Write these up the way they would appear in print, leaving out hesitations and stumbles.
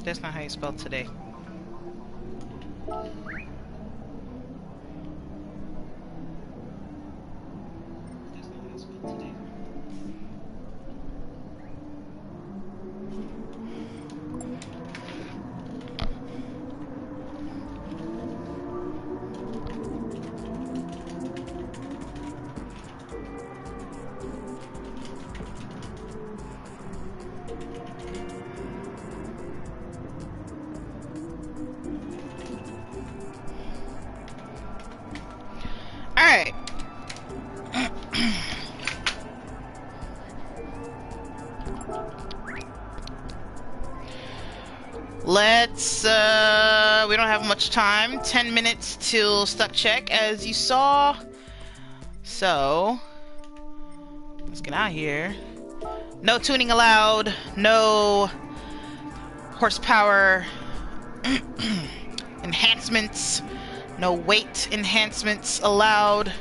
That's not how you spell today. Alright. Let's, we don't have much time. 10 minutes till stuck check, as you saw. So, let's get out here. No tuning allowed. No horsepower enhancements. No weight enhancements allowed.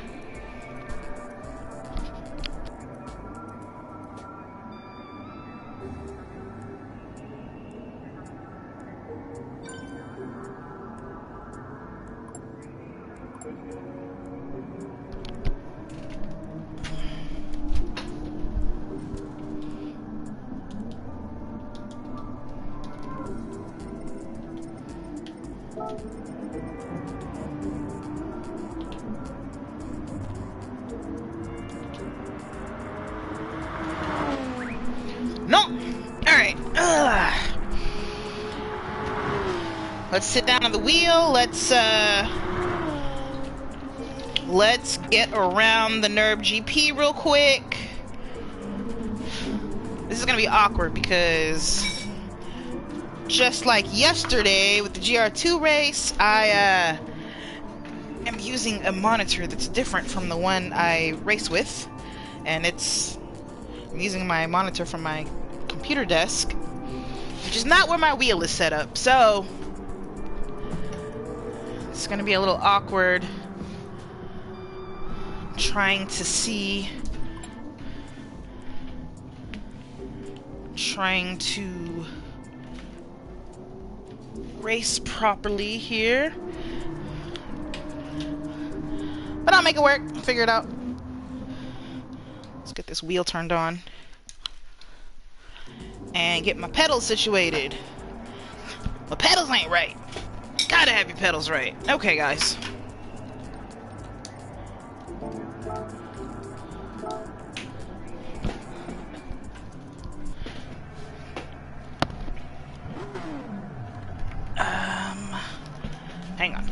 No! Alright. Let's sit down on the wheel. Let's get around the Nurburgring GP real quick. This is gonna be awkward because just like yesterday with the GR2 race, I am using a monitor that's different from the one I race with, and I'm using my monitor from my computer desk, which is not where my wheel is set up, so it's gonna be a little awkward trying to race properly here, but I'll make it work. I'll figure it out. Let's get this wheel turned on and get my pedals situated. My pedals ain't right. Gotta have your pedals right. Okay, guys. Hang on.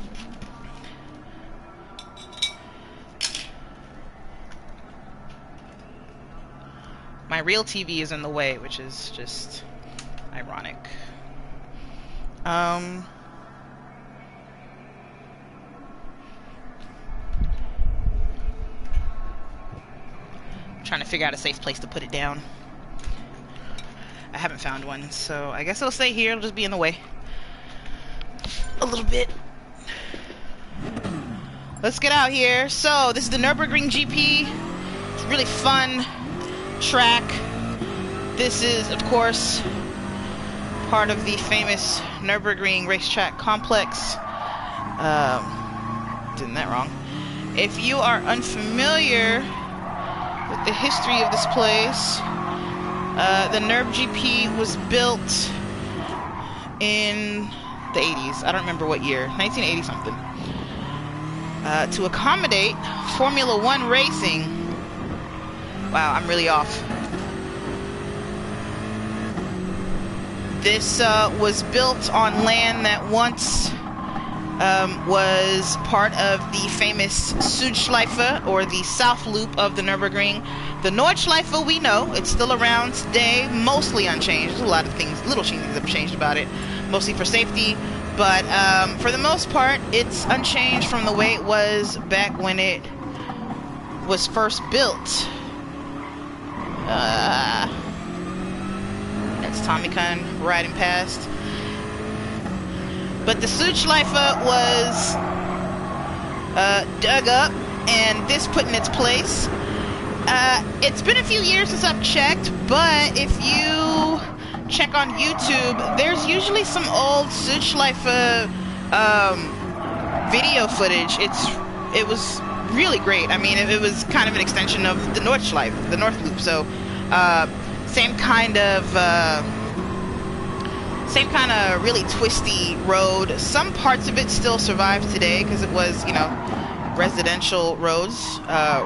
My real TV is in the way, which is just ironic. Trying to figure out a safe place to put it down. I haven't found one, so I guess it'll stay here. It'll just be in the way a little bit. Let's get out here. So this is the Nurburgring GP. It's a really fun track. This is, of course, part of the famous Nürburgring racetrack complex. Did that wrong. If you are unfamiliar with the history of this place, the Nürburgring GP was built in the 80s. I don't remember what year. 1980 something. To accommodate Formula One racing. Wow, I'm really off. This was built on land that once was part of the famous Südschleife, or the South Loop of the Nürburgring. The Nordschleife, we know, it's still around today, mostly unchanged. There's a lot of things, little things have changed about it, mostly for safety. But for the most part, it's unchanged from the way it was back when it was first built. That's Tommy Khan riding past. But the Südschleife was dug up and this put in its place. It's been a few years since I've checked, but if you check on YouTube, there's usually some old Südschleife video footage. It was really great. I mean, it was kind of an extension of the Nordschleife, the North Loop. So same kind of really twisty road. Some parts of it still survive today because it was, you know, residential roads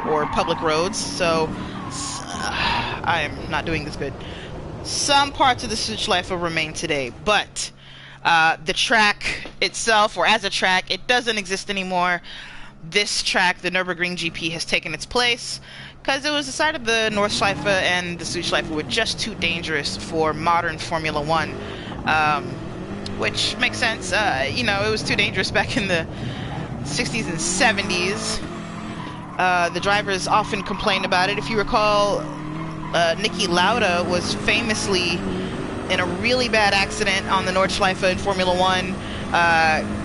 or public roads. So I am not doing this good. Some parts of the Südschleife remain today, but the track itself, or as a track, it doesn't exist anymore. This track, the Nurburgring GP, has taken its place because it was decided the Nordschleife and the Südschleife were just too dangerous for modern Formula One, which makes sense. You know, it was too dangerous back in the 60s and 70s. The drivers often complained about it. If you recall, Niki Lauda was famously in a really bad accident on the Nordschleife in Formula One,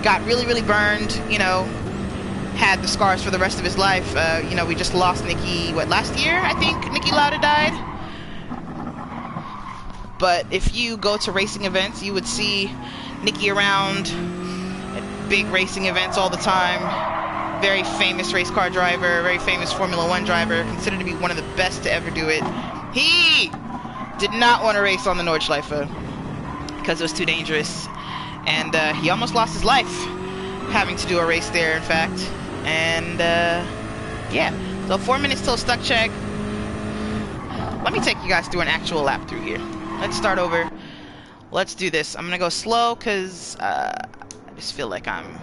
got really burned, you know, had the scars for the rest of his life. You know, we just lost Niki, what, last year, I think Niki Lauda died? But if you go to racing events, you would see Niki around at big racing events all the time. Very famous race car driver, very famous Formula One driver, considered to be one of the best to ever do it. He did not want to race on the Nordschleife because it was too dangerous, and he almost lost his life having to do a race there, in fact. And yeah, so 4 minutes till stuck check. Let me take you guys through an actual lap through here. Let's start over. Let's do this. I'm gonna go slow because I just feel like I'm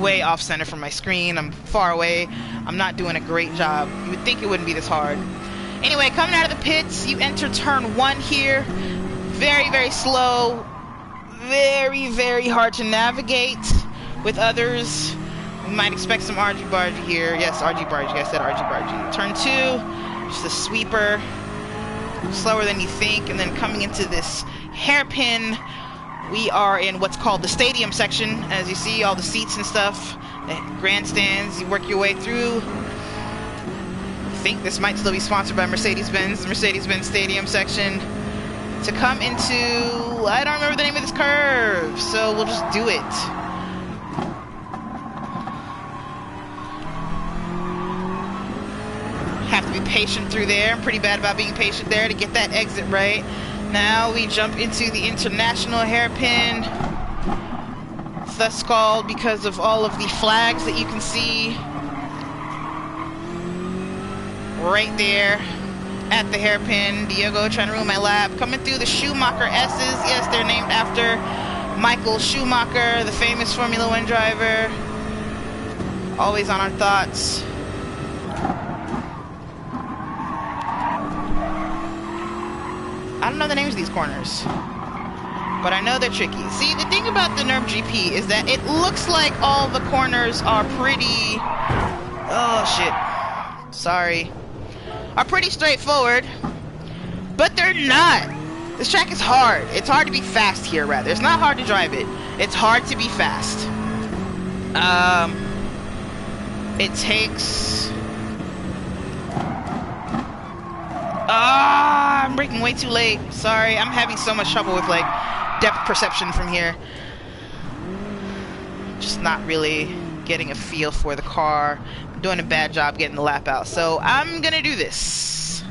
way off center from my screen. I'm far away. I'm not doing a great job. You would think it wouldn't be this hard. Anyway, coming out of the pits, you enter turn 1 here. Very slow. Very hard to navigate with others. We might expect some argy-bargy here. Yes, argy-bargy. I said argy-bargy. Turn 2, just a sweeper. Slower than you think. And then coming into this hairpin, we are in what's called the stadium section. As you see, all the seats and stuff, the grandstands. You work your way through. I think this might still be sponsored by Mercedes-Benz, the Mercedes-Benz stadium section, to come into, I don't remember the name of this curve, so we'll just do it. Have to be patient through there. I'm pretty bad about being patient there to get that exit right. Now we jump into the international hairpin, thus called because of all of the flags that you can see right there at the hairpin. Diego trying to ruin my lap. Coming through the Schumacher S's. Yes, they're named after Michael Schumacher, the famous Formula One driver. Always on our thoughts. I don't know the names of these corners, but I know they're tricky. See, the thing about the Nürburgring GP is that it looks like all the corners are pretty... Oh, shit. Sorry. Are pretty straightforward, but they're not. This track is hard. It's hard to be fast here, rather. It's not hard to drive it. It's hard to be fast. It takes... I'm braking way too late. Sorry, I'm having so much trouble with, like, depth perception from here. Just not really getting a feel for the car. I'm doing a bad job getting the lap out. So I'm gonna do this.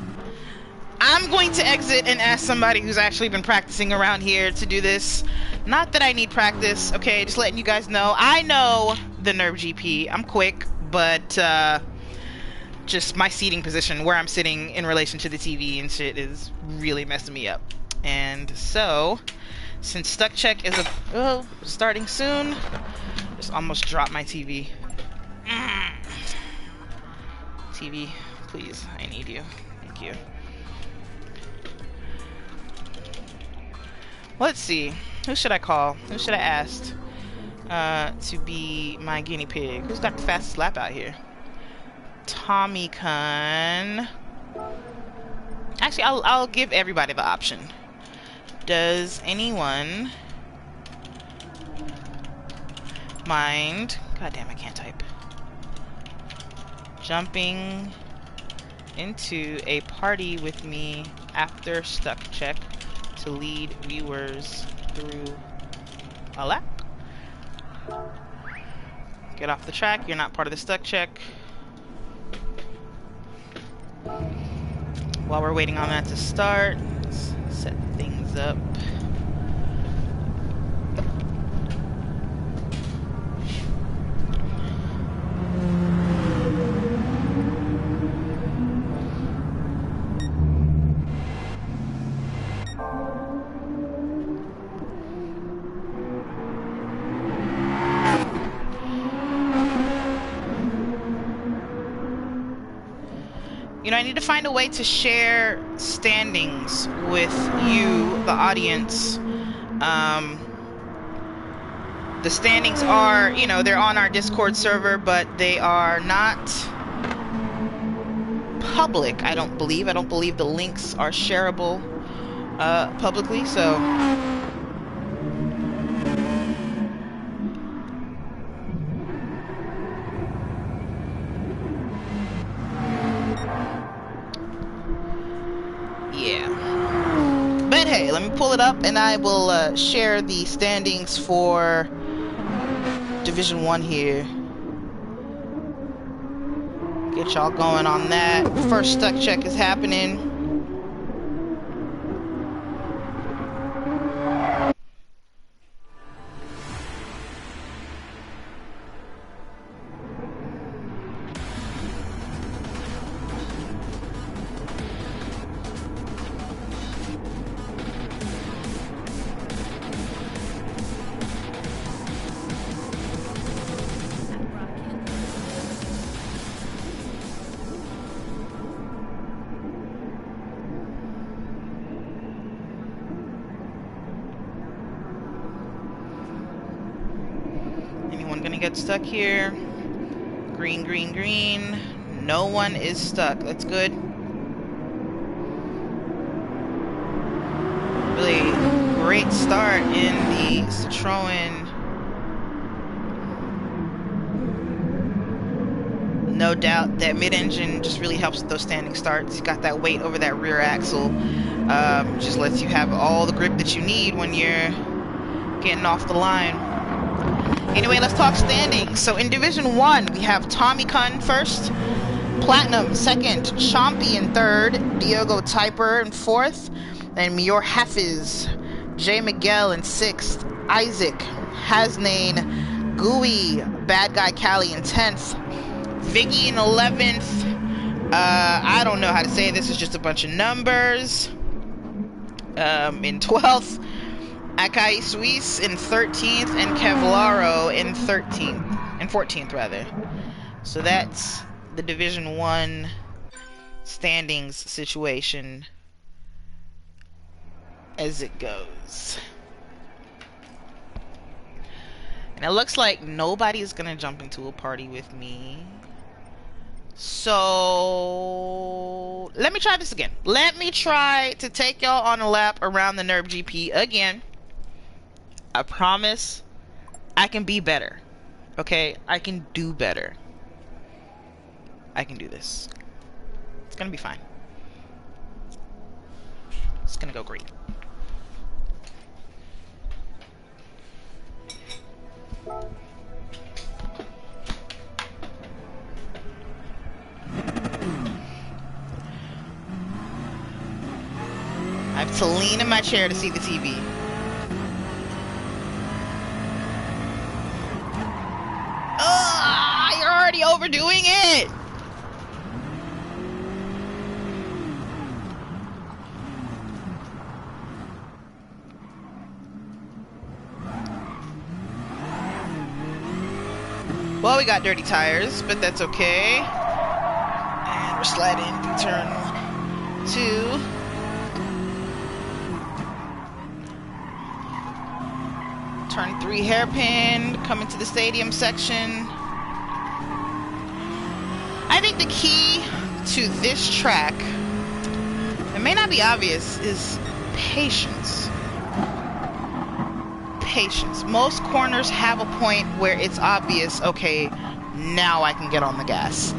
I'm going to exit and ask somebody who's actually been practicing around here to do this. Not that I need practice, okay? Just letting you guys know. I know the Nürburgring GP. I'm quick, but just my seating position, where I'm sitting in relation to the TV and shit, is really messing me up. And so, since stuck check is starting soon, just almost dropped my TV. TV, please, I need you. Thank you. Let's see. Who should I call? Who should I ask to be my guinea pig? Who's got the fastest lap out here? Tommy Kun. Actually, I'll give everybody the option. Does anyone mind? God damn, I can't type. Jumping into a party with me after stuck check to lead viewers through a lap. Get off the track, you're not part of the stuck check. While we're waiting on that to start, let's set things up. You know, I need to find a way to share standings with you, the audience. The standings are, you know, they're on our Discord server, but they are not public, I don't believe. I don't believe the links are shareable publicly, so... But hey, let me pull it up and I will share the standings for Division 1 here. Get y'all going on that. First stuck check is happening. Gonna get stuck here. Green, green, green. No one is stuck. That's good. Really great start in the Citroen. No doubt that mid-engine just really helps with those standing starts. You got that weight over that rear axle. Just lets you have all the grip that you need when you're getting off the line. Anyway, let's talk standings. So in Division 1, we have Tommy Kun first, Platinum second, Chompy in third, Diogo Typer in fourth, and Mior Hafiz, Jay Miguel in sixth, Isaac, Hasnain, Gooey, Bad Guy Cali in 10th, Viggy in 11th, I don't know how to say this, it's just a bunch of numbers, in 12th, Akai Suisse in 13th, and Kevlaro in 13th, and 14th rather. So that's the Division 1 standings situation as it goes. And it looks like nobody's gonna jump into a party with me. So let me try this again. Let me try to take y'all on a lap around the Nurburgring GP again. I promise I can be better. Okay? I can do better. I can do this. It's gonna be fine. It's gonna go great. I have to lean in my chair to see the TV. You're already overdoing it! Well, we got dirty tires, but that's okay. And we're sliding through turn 2. Turn 3 hairpin, coming to the stadium section. I think the key to this track, it may not be obvious, is patience. Patience. Most corners have a point where it's obvious, okay, now I can get on the gas.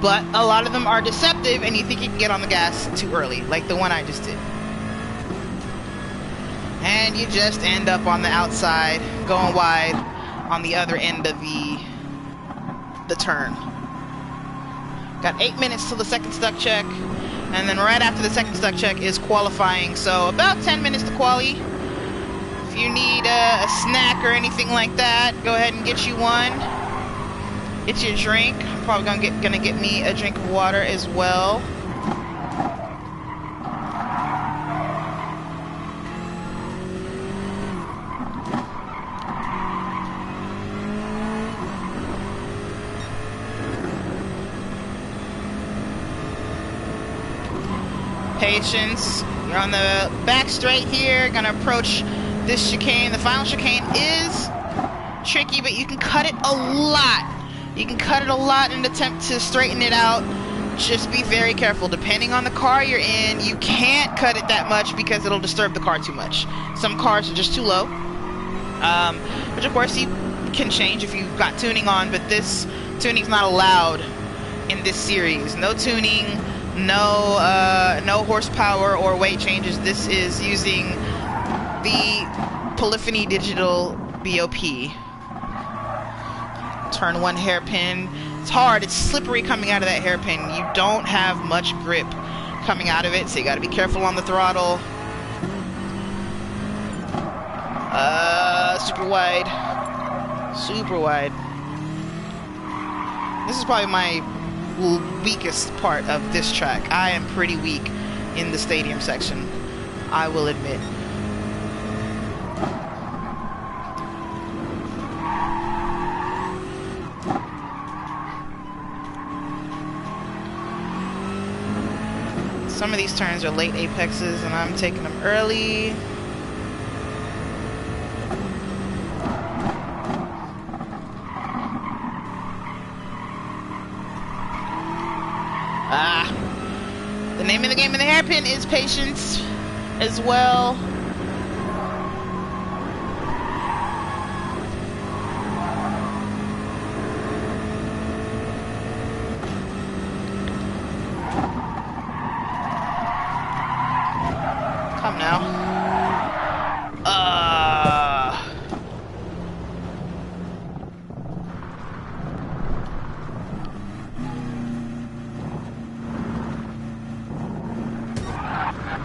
But a lot of them are deceptive and you think you can get on the gas too early, like the one I just did. and you just end up on the outside, going wide on the other end of the turn. Got 8 minutes till the second stuck check, and then right after the second stuck check is qualifying, so about 10 minutes to quali. If you need a snack or anything like that, go ahead and get you one. Get you a drink. I'm probably gonna get me a drink of water as well. Patience. You're on the back straight here. Gonna approach this chicane. The final chicane is tricky, but you can cut it a lot. You can cut it a lot in an attempt to straighten it out. Just be very careful. Depending on the car you're in, you can't cut it that much because it'll disturb the car too much. Some cars are just too low, which of course you can change if you've got tuning on, but this tuning's not allowed in this series. No tuning, no horsepower or weight changes. This is using the Polyphony Digital BOP. Turn one hairpin. It's hard, it's slippery coming out of that hairpin. You don't have much grip coming out of it, so you gotta be careful on the throttle. Super wide. Super wide. This is probably my weakest part of this track. I am pretty weak in the stadium section, I will admit. Some of these turns are late apexes and I'm taking them early. The name of the game in the hairpin is patience as well. Come now.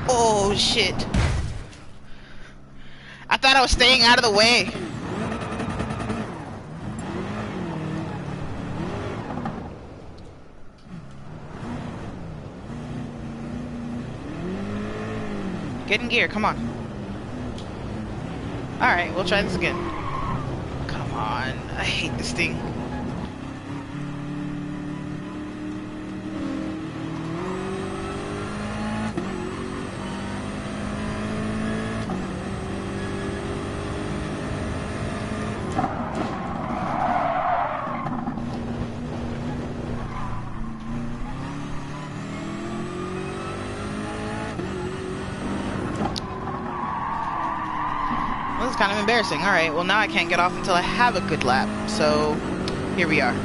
Oh shit. I thought I was staying out of the way. Get in gear, come on. Alright, we'll try this again. Come on, I hate this thing. This is kind of embarrassing. Alright, well now I can't get off until I have a good lap. So, here we are.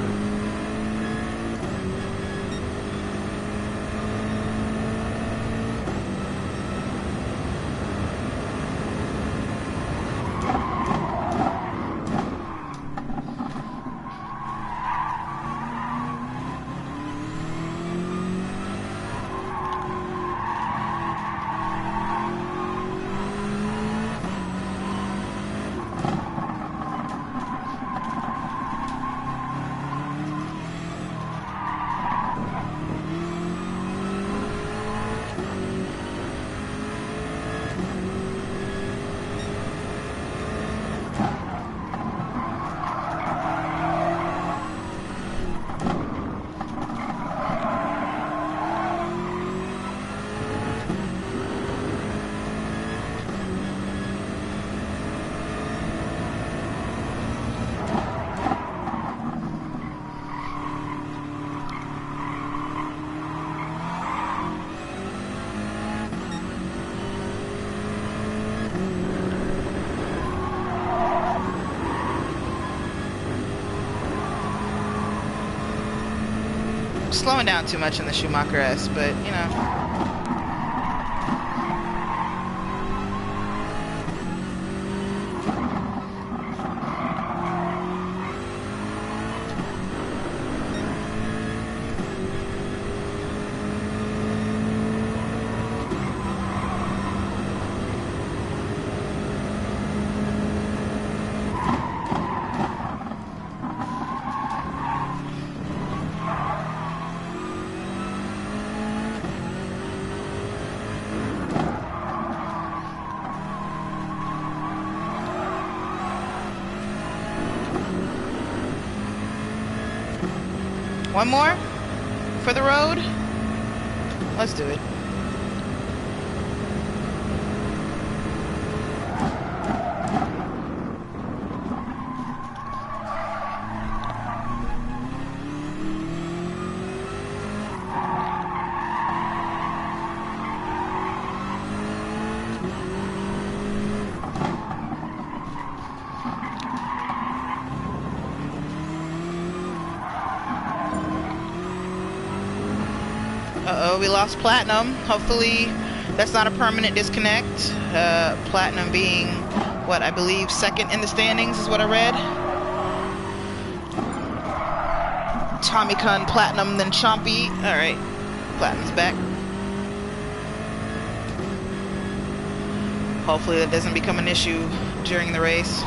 Slowing down too much in the Schumacher S, but you know. One more for the road. Let's do it. Uh-oh, we lost Platinum. Hopefully that's not a permanent disconnect. Platinum being, what, I believe second in the standings is what I read. Tommy Kun, Platinum, then Chompy. Alright, Platinum's back. Hopefully that doesn't become an issue during the race.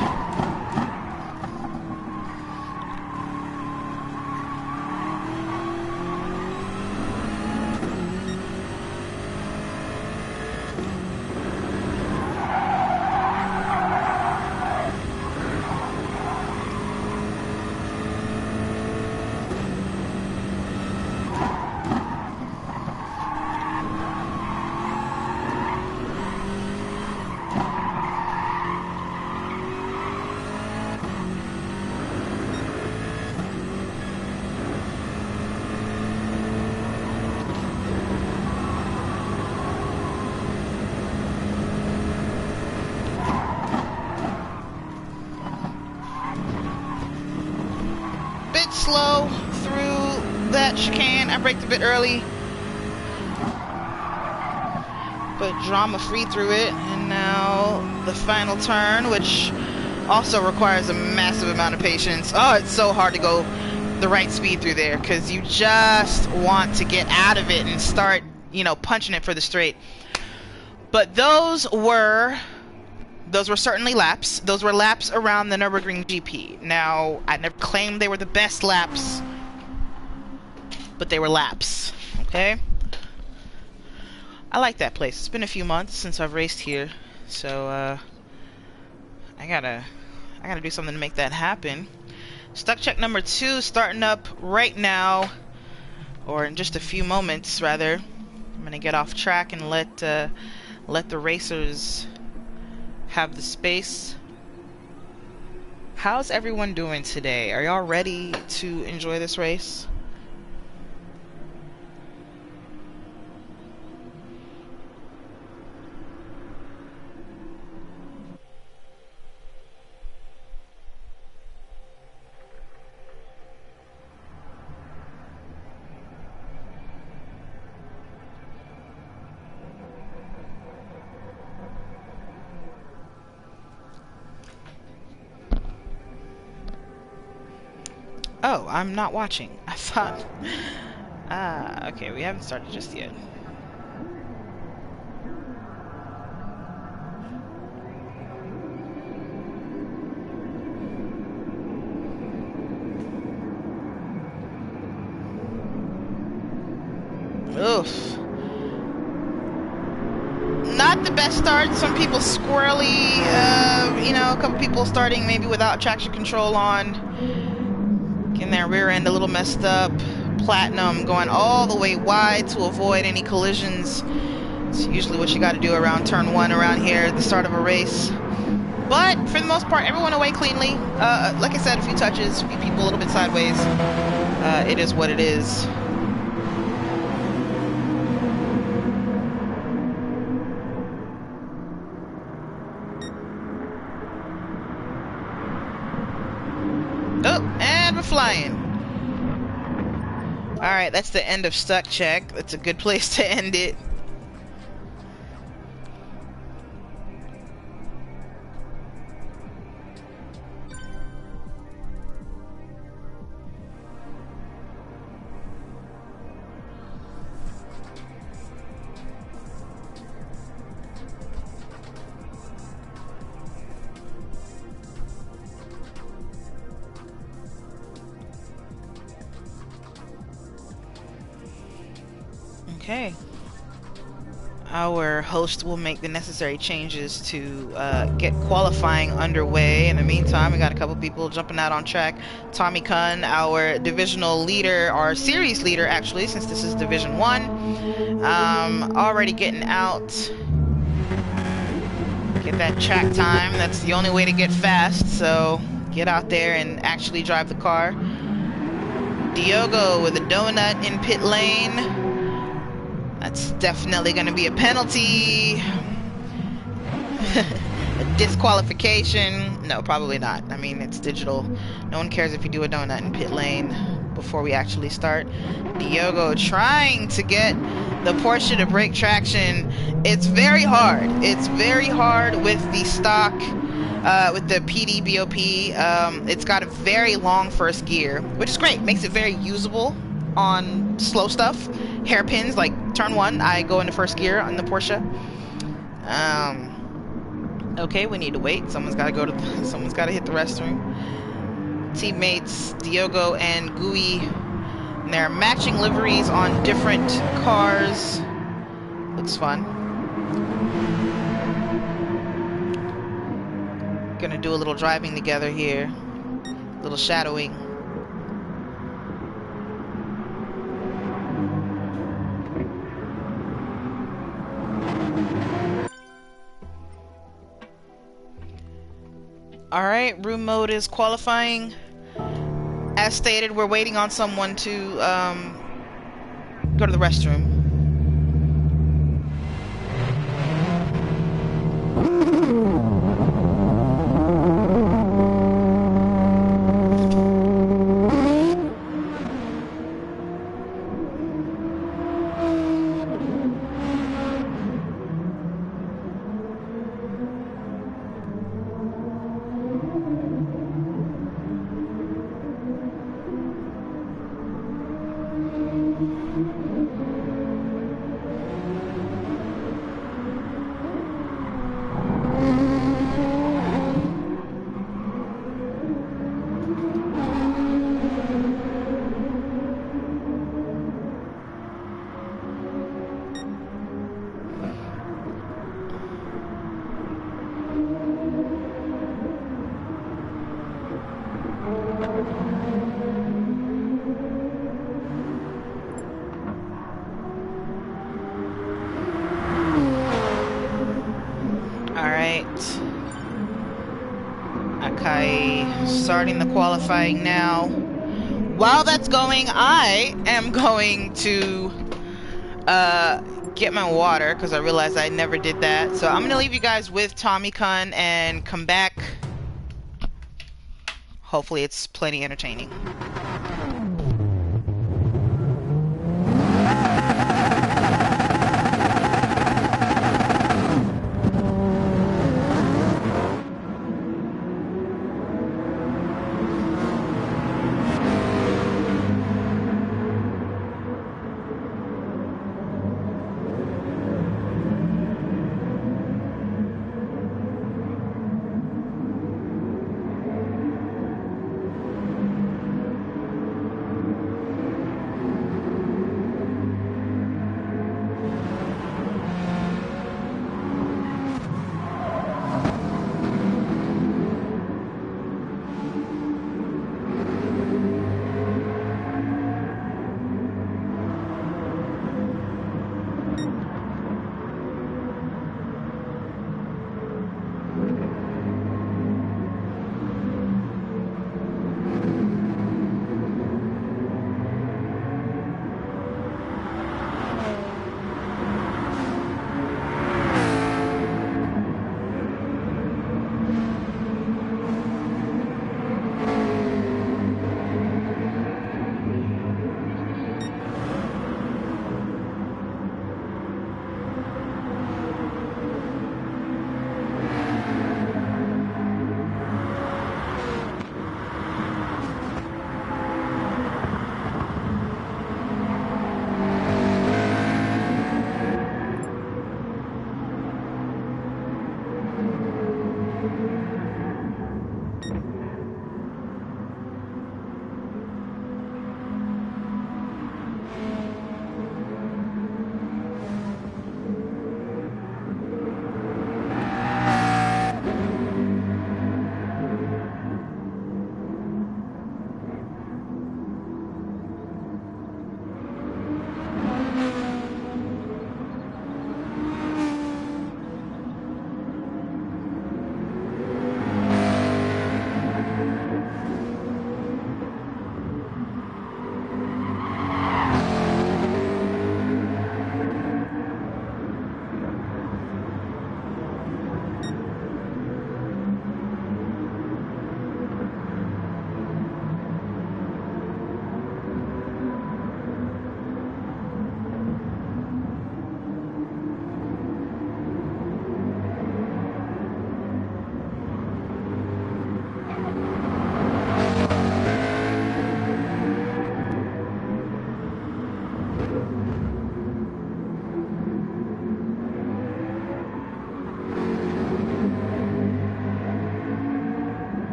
Slow through that chicane. I braked a bit early, but drama free through it. And now the final turn, which also requires a massive amount of patience. Oh, it's so hard to go the right speed through there because you just want to get out of it and start, you know, punching it for the straight. But those were certainly laps. Those were laps around the Nurburgring GP. Now, I never claimed they were the best laps, but they were laps, okay? I like that place. It's been a few months since I've raced here, so I gotta do something to make that happen. Stuck check number 2 starting up right now, or in just a few moments, rather. I'm gonna get off track and let the racers have the space. How's everyone doing today? Are y'all ready to enjoy this race? Oh, I'm not watching. I thought... okay, we haven't started just yet. Oof. Not the best start. Some people squirrely, you know, a couple people starting maybe without traction control on. Getting their rear end a little messed up. Platinum going all the way wide to avoid any collisions. It's usually what you got to do around turn 1 around here at the start of a race. But for the most part, everyone away cleanly. Like I said, a few touches, a few people a little bit sideways. It is what it is. Flying. Alright, that's the end of stuck check. That's a good place to end it. Okay. our host will make the necessary changes to get qualifying underway. In the meantime, we got a couple people jumping out on track. Tommy Kun, our divisional leader, our series leader actually, since this is Division 1, already getting out. Get that track time. That's the only way to get fast, so get out there and actually drive the car. Diogo with a donut in pit lane. That's definitely going to be a penalty. A disqualification. No, probably not. I mean, it's digital. No one cares if you do a donut in pit lane before we actually start. Diogo trying to get the Porsche to break traction. It's very hard. It's very hard with the stock, with the PD BOP. It's got a very long first gear, which is great. Makes it very usable on slow stuff. Hairpins, like turn 1, I go into first gear on the Porsche. Okay, we need to wait. Someone's got to hit the restroom. Teammates Diogo and Gui, and they're matching liveries on different cars. Looks fun. Gonna do a little driving together here, a little shadowing. Alright, room mode is qualifying. As stated, we're waiting on someone to go to the restroom. Akai starting the qualifying now. While that's going, I am going to get my water because I realized I never did that. So I'm gonna leave you guys with Tommy Kun and come back. Hopefully it's plenty entertaining.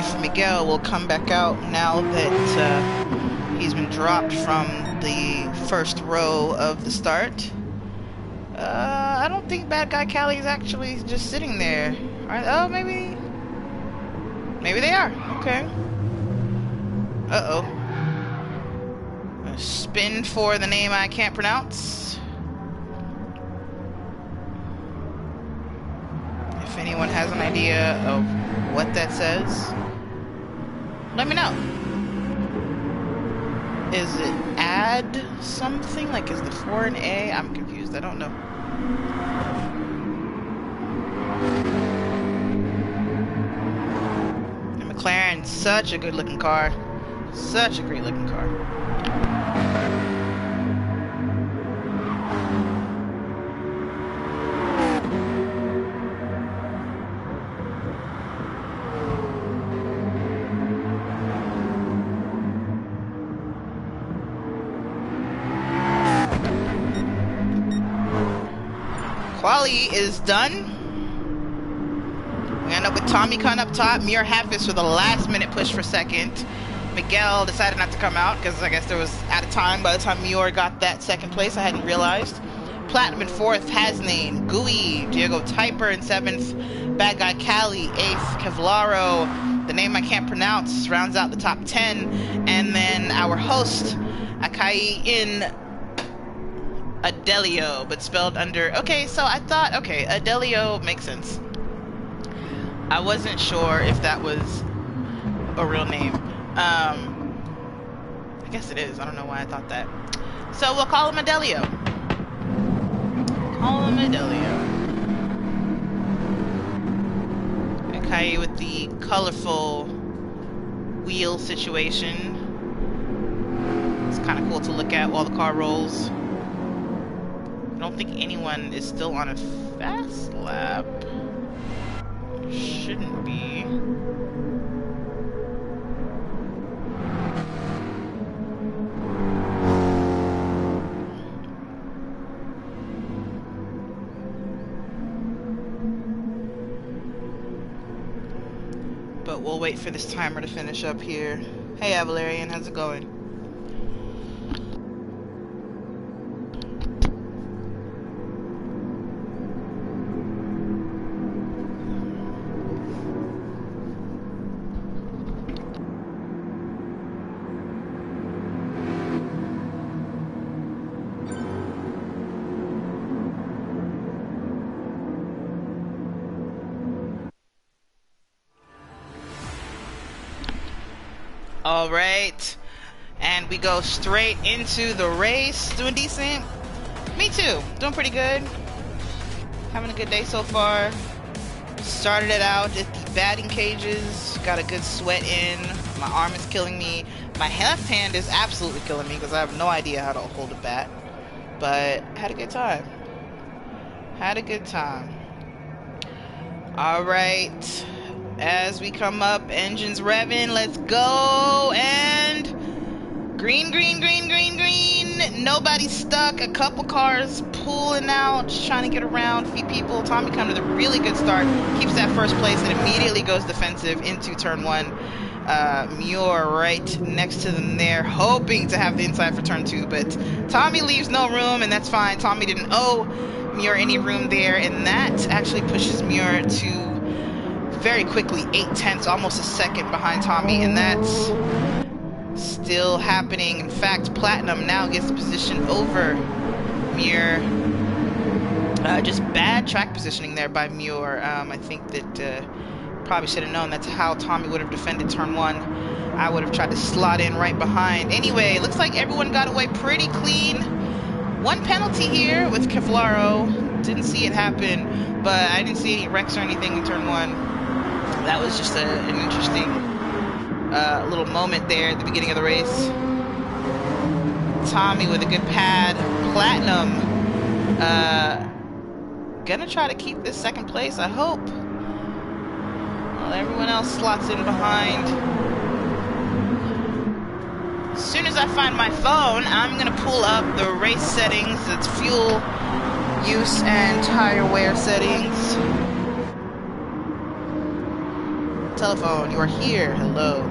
if Miguel will come back out now that he's been dropped from the first row of the start. I don't think Bad Guy Callie is actually just sitting there. Oh, maybe they are. Okay. Uh-oh. A spin for the name I can't pronounce. If anyone has an idea of what that says, let me know. Is it add something? Like, is the 4 an A? I'm confused. I don't know. The McLaren, such a good looking car. Such a great looking car. Quali is done. We end up with Tommy Kahn up top, Muir Haffis for the last minute push for second. Miguel decided not to come out because I guess there was out of time by the time Muir got that second place. I hadn't realized. Platinum in fourth, Hasnane, Gui, Diego Typer in seventh, Bad Guy Callie, eighth, Kevlaro, the name I can't pronounce, rounds out the top 10. And then our host, Akai in Adelio, but spelled under... Okay, so I thought, okay, Adelio makes sense. I wasn't sure if that was a real name. I guess it is. I don't know why I thought that. So we'll call him Adelio. Call him Adelio. Akai with the colorful wheel situation. It's kind of cool to look at while the car rolls. I don't think anyone is still on a fast lap. Shouldn't be. But we'll wait for this timer to finish up here. Hey Avalarian, how's it going? All right, and we go straight into the race. Doing decent. Me too. Doing pretty good. Having a good day so far. Started it out at the batting cages. Got a good sweat in. My arm is killing me. My left hand is absolutely killing me because I have no idea how to hold a bat. But had a good time. Had a good time. All right. As we come up, engines revving, let's go, and green, green, green, green, green. Nobody's stuck. A couple cars pulling out, just trying to get around, few people. Tommy Kahn with a really good start, keeps that first place, and immediately goes defensive into turn one. Muir right next to them there, hoping to have the inside for turn two, but Tommy leaves no room, and that's fine. Tommy didn't owe Muir any room there, and that actually pushes Muir to very quickly 8/10, almost a second behind Tommy, and that's still happening. In fact, Platinum now gets the position over Muir. Just bad track positioning there by Muir. I think that probably should have known that's how Tommy would have defended turn one. I would have tried to slot in right behind. Anyway, looks like everyone got away pretty clean. One penalty here with Kevlaro. Didn't see it happen, but I didn't see any wrecks or anything in turn one. That was just an interesting little moment there at the beginning of the race. Tommy with a good pad. Platinum gonna try to keep this second place, I hope. While everyone else slots in behind. As soon as I find my phone, I'm gonna pull up the race settings. It's fuel use and tire wear settings. telephone. You are here. Hello.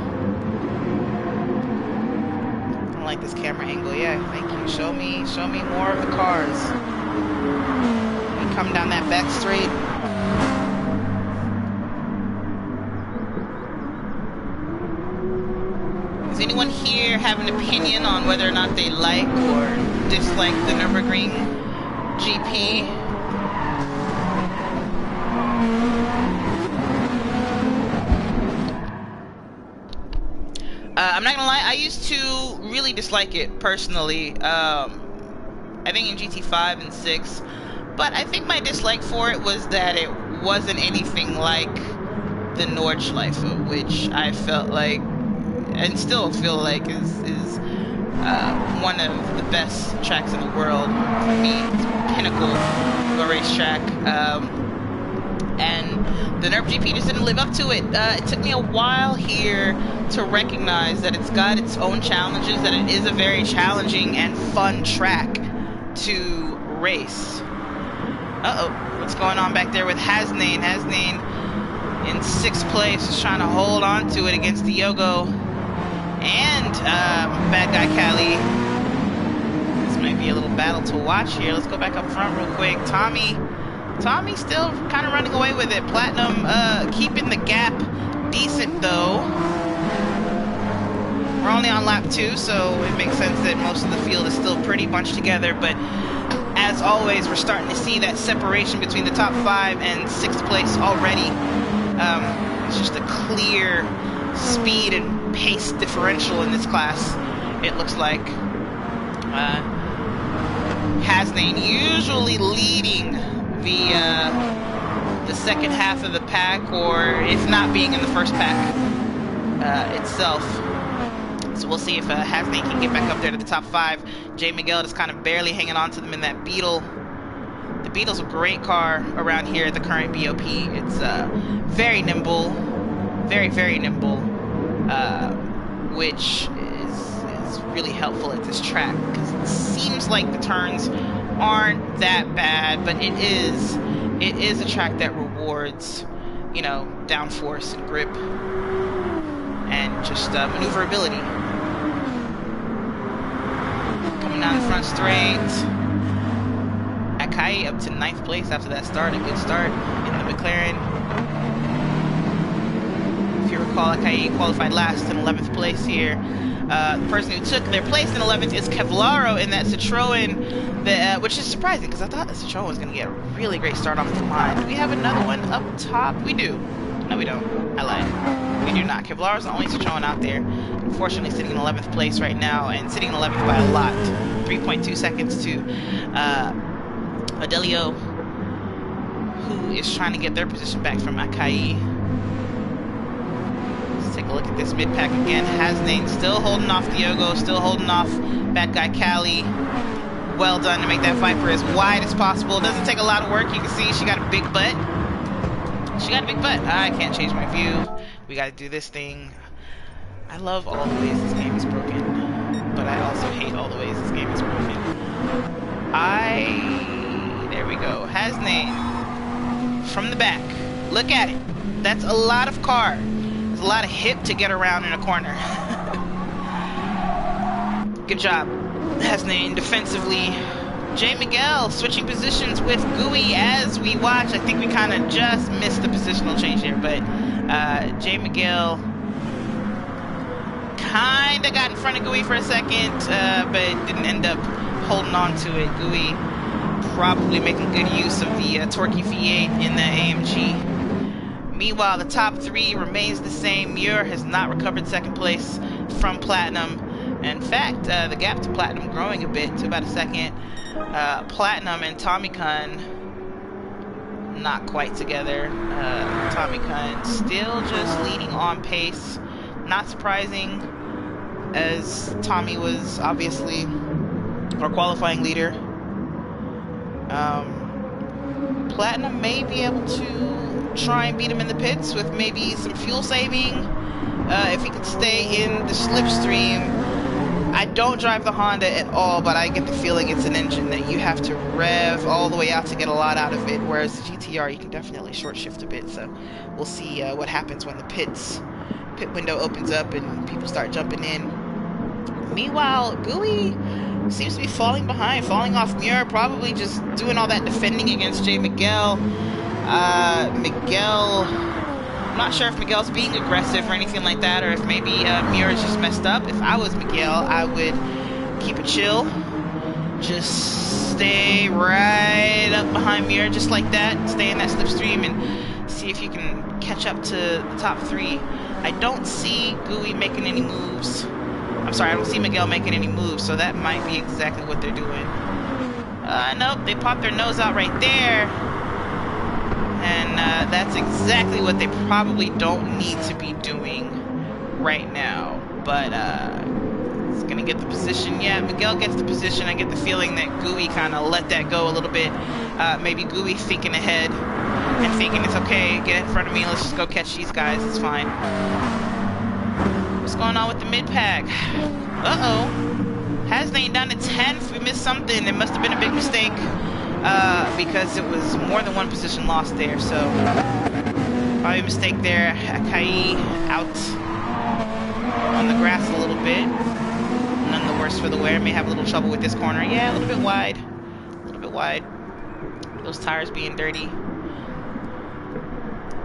I don't like this camera angle. Yeah, thank you. Show me more of the cars. You come down that back straight. Does anyone here have an opinion on whether or not they like or dislike the Nürburgring GP? I'm not gonna lie, I used to really dislike it personally. I think in GT5 and 6, but I think my dislike for it was that it wasn't anything like the Nordschleife, which I felt like, and still feel like, is one of the best tracks in the world for me. It's pinnacle of a racetrack. And the Nürburgring GP just didn't live up to it. It took me a while here to recognize that it's got its own challenges, that it is a very challenging and fun track to race. Uh-oh, what's going on back there with Hasnain? Hasnain in 6th place, just trying to hold on to it against Diogo and bad guy Cali. This might be a little battle to watch here. Let's go back up front real quick. Tommy still kind of running away with it. Platinum keeping the gap decent though. We're only on lap 2, so it makes sense that most of the field is still pretty bunched together, but as always, we're starting to see that separation between the top 5 and 6th place already. It's just a clear speed and pace differential in this class, it looks like. Hasnain usually leading the second half of the pack, or if not being in the first pack itself. So we'll see if Hasnain can get back up there to the top 5. J. Miguel is kind of barely hanging on to them in that Beetle. The Beetle's a great car around here at the current BOP. It's very nimble, very nimble, which is really helpful at this track because it seems like the turns aren't that bad, but it is a track that rewards, you know, downforce and grip and just maneuverability. Coming down the front straight, Akai up to 9th place after that start. A good start in the McLaren. If you recall, Akai qualified last in 11th place here. The person who took their place in 11th is Kevlaro in that Citroen, which is surprising because I thought the Citroen was going to get a really great start off the line. Do we have another one up top? We do. No, we don't. I lied. We do not. Kevlaro's the only Citroen out there. Unfortunately, sitting in 11th place right now, and sitting in 11th by a lot. 3.2 seconds to Adelio, who is trying to get their position back from Akai. Let's take a look at this mid-pack again. Hasnain still holding off Diogo, still holding off bad guy Cali. Well done to make that Viper as wide as possible. It doesn't take a lot of work. You can see she got a big butt. She got a big butt. I can't change my view. We got to do this thing. I love all the ways this game is broken, but I also hate all the ways this game is broken. There we go. Hasnain from the back. Look at it. That's a lot of car. There's a lot of hip to get around in a corner. Good job, Hasnain, defensively. J. Miguel switching positions with Gui as we watch. I think we kind of just missed the positional change here, but J. Miguel kind of got in front of Gui for a second, but didn't end up holding on to it. Gui probably making good use of the torquey V8 in the AMG. Meanwhile, the top 3 remains the same. Muir has not recovered 2nd place from Platinum. In fact, the gap to Platinum growing a bit to about a second. Platinum and Tommy Khan not quite together. Tommy Khan still just leading on pace. Not surprising, as Tommy was obviously our qualifying leader. Platinum may be able to try and beat him in the pits with maybe some fuel saving. If he could stay in the slipstream, I don't drive the Honda at all, but I get the feeling it's an engine that you have to rev all the way out to get a lot out of it, whereas the GTR, you can definitely short shift a bit. So we'll see what happens when the pit window opens up and people start jumping in. Meanwhile, Gooey seems to be falling behind, falling off Muir, probably just doing all that defending against Jay Miguel. Miguel, I'm not sure if Miguel's being aggressive or anything like that, or if maybe Muir is just messed up. If I was Miguel, I would keep it chill. Just stay right up behind Muir, just like that. Stay in that slipstream and see if you can catch up to the top 3. I don't see Gooey making any moves. I'm sorry, I don't see Miguel making any moves, so that might be exactly what they're doing. Nope, they popped their nose out right there. And that's exactly what they probably don't need to be doing right now. But it's gonna get the position. Yeah, Miguel gets the position. I get the feeling that Gooey kind of let that go a little bit. Maybe Gooey thinking ahead and thinking it's okay, get in front of me, let's just go catch these guys, it's fine. What's going on with the mid-pack? Uh-oh. Hasn't down to 10th. We missed something. It must have been a big mistake because it was more than one position lost there. So probably a mistake there. Akai out on the grass a little bit. None the worse for the wear. May have a little trouble with this corner. Yeah, a little bit wide. A little bit wide. Those tires being dirty.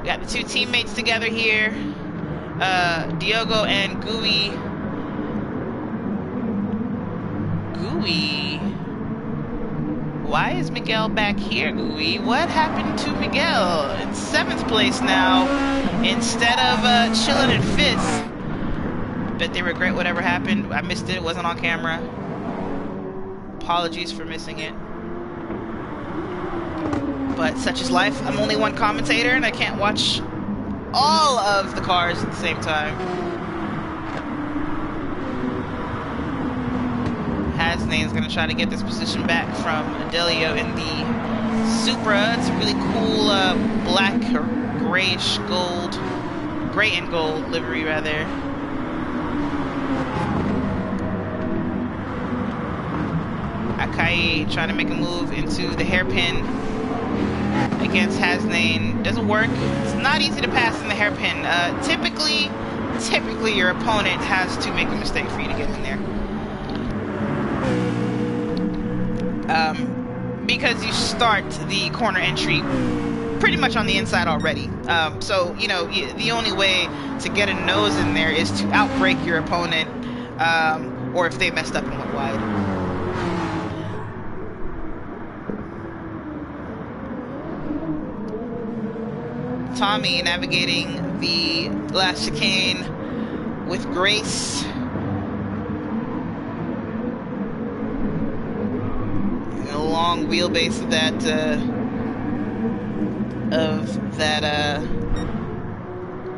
We got the 2 teammates together here. Diogo and Gooey. Gooey? Why is Miguel back here, Gooey? What happened to Miguel? In 7th place now, instead of chilling in 5th. Bet they regret whatever happened. I missed it, it wasn't on camera. Apologies for missing it. But such is life. I'm only one commentator and I can't watch all of the cars at the same time. Hasnane's gonna try to get this position back from Adelio in the Supra. It's a really cool black or grayish gold, gray and gold livery rather. Akai trying to make a move into the hairpin against Hasnane. Doesn't work. It's not easy to pass in the hairpin. Typically your opponent has to make a mistake for you to get in there. Because you start the corner entry pretty much on the inside already. So, you know, the only way to get a nose in there is to outbrake your opponent, or if they messed up and went wide. Tommy navigating the last chicane with grace. A long wheelbase of that,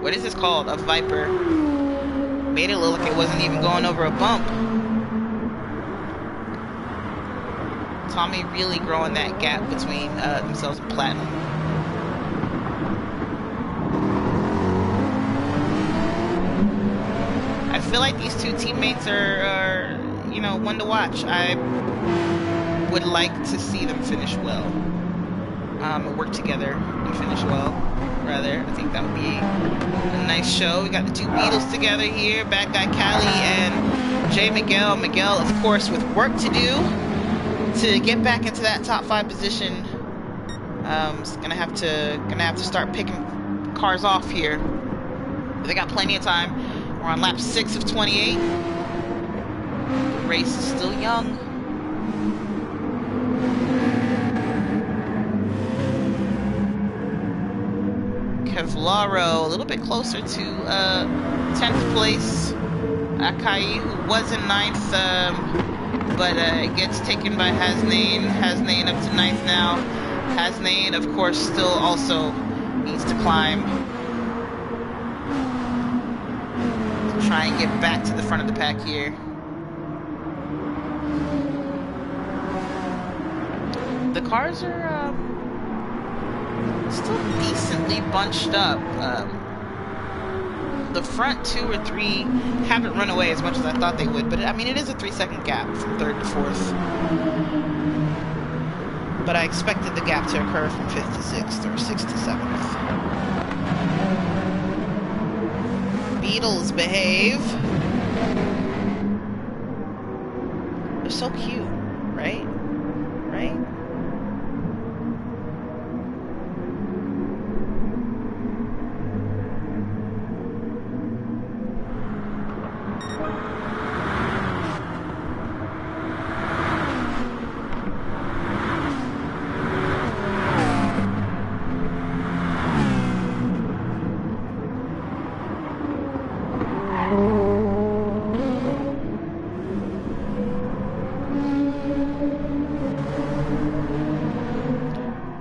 what is this called? A Viper. Made it look like it wasn't even going over a bump. Tommy really growing that gap between themselves and Platinum. I feel like these 2 teammates are, you know, one to watch. I would like to see them finish well. Work together and finish well, rather. I think that would be a nice show. We got the 2 Beatles together here. Bad Guy Cali and Jay Miguel. Miguel, of course, with work to do to get back into that top 5 position. Is gonna have to start picking cars off here. But they got plenty of time. We're on lap 6 of 28. The race is still young. Kevlaro a little bit closer to 10th place. Akai, who was in 9th, but gets taken by Hasnane. Hasnane up to 9th now. Hasnane, of course, still also needs to climb. Try and get back to the front of the pack here. The cars are still decently bunched up. the front 2 or 3 haven't run away as much as I thought they would, but I mean, it is a 3-second gap from 3rd to 4th. But I expected the gap to occur from 5th to 6th or 6th to 7th. Beetles behave. They're so cute, right? Right?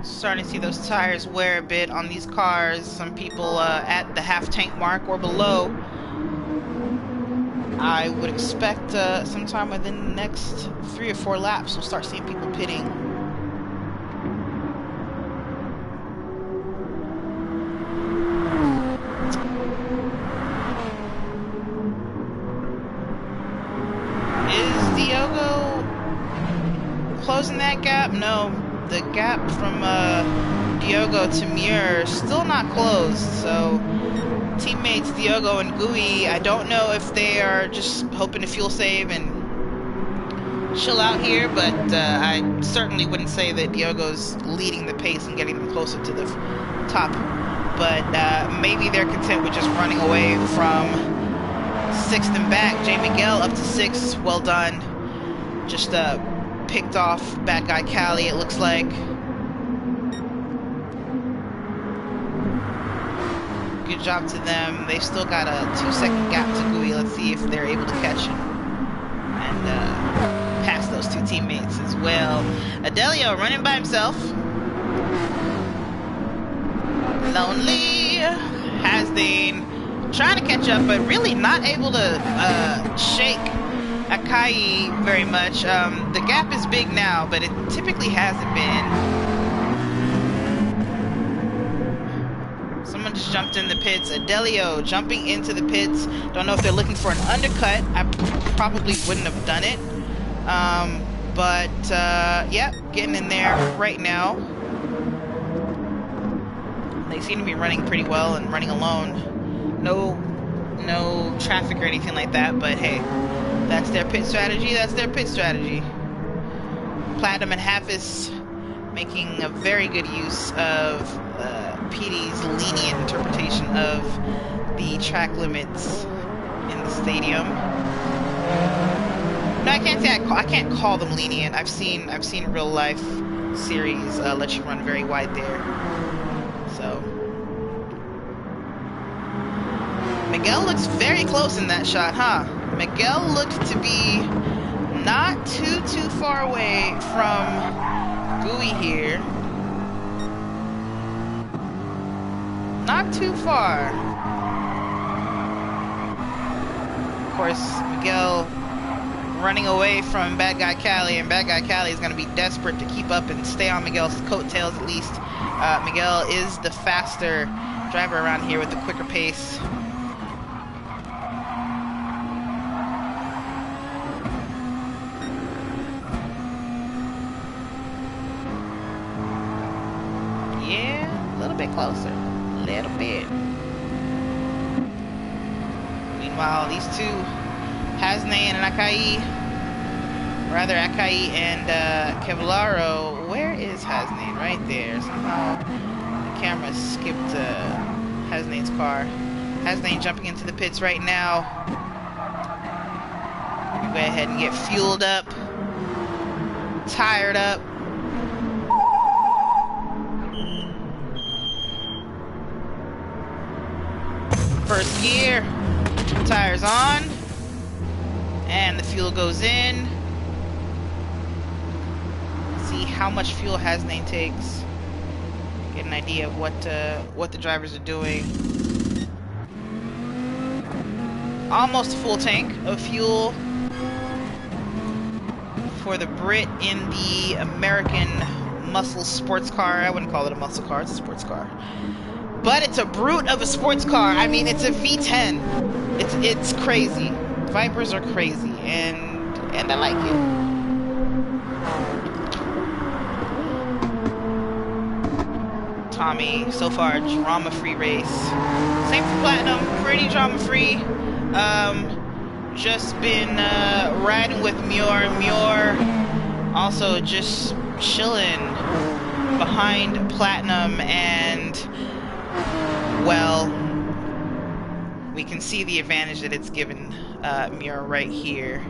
Starting to see those tires wear a bit on these cars. Some people at the half tank mark or below. I would expect sometime within the next 3 or 4 laps we'll start seeing people pitting. Is Diogo closing that gap? No. The gap from Diogo to Muir still not closed, so teammates Diogo and Gui, I don't know if they are just hoping to fuel save and chill out here, but I certainly wouldn't say that Diogo's leading the pace and getting them closer to the top, but maybe they're content with just running away from 6th and back. J. Miguel up to 6th, well done. Just picked off bad guy Cali, it looks like. Good job to them. They've still got a 2-second gap to Gui. Let's see if they're able to catch him and pass those 2 teammates as well. Adelio running by himself. Lonely. Hasdane trying to catch up, but really not able to shake Akai very much. The gap is big now, but it typically hasn't been. Someone just jumped in the pits. Adelio jumping into the pits. Don't know if they're looking for an undercut. I probably wouldn't have done it. Yep, getting in there right now. They seem to be running pretty well and running alone. No traffic or anything like that, but hey, that's their pit strategy. That's their pit strategy. Platinum and Halfis making a very good use of PD's lenient interpretation of the track limits in the stadium. No, I can't say I can't call them lenient. I've seen real life series let you run very wide there. So Miguel looks very close in that shot, huh? Miguel looked to be not too far away from Gui here. Not too far. Of course, Miguel running away from bad guy Cali, and bad guy Cali is going to be desperate to keep up and stay on Miguel's coattails at least. Miguel is the faster driver around here with the quicker pace. Closer, a little bit. Meanwhile, these two, Hasnane and Akai, rather Akai and Kevlaro. Where is Hasnane? Right there. Somehow the camera skipped Hasnane's car. Hasnane jumping into the pits right now. Go ahead and get fueled up, tired up. First gear, tires on, and the fuel goes in. See how much fuel Hasnane takes. Get an idea of what the drivers are doing. Almost a full tank of fuel for the Brit in the American muscle sports car. I wouldn't call it a muscle car, it's a sports car. but it's a brute of a sports car. I mean, it's a V10. It's crazy. Vipers are crazy, and I like it. Tommy, so far, drama-free race. Same for Platinum, pretty drama-free. Just been riding with Muir. Muir also just chilling behind Platinum, and well, we can see the advantage that it's given Muir right here.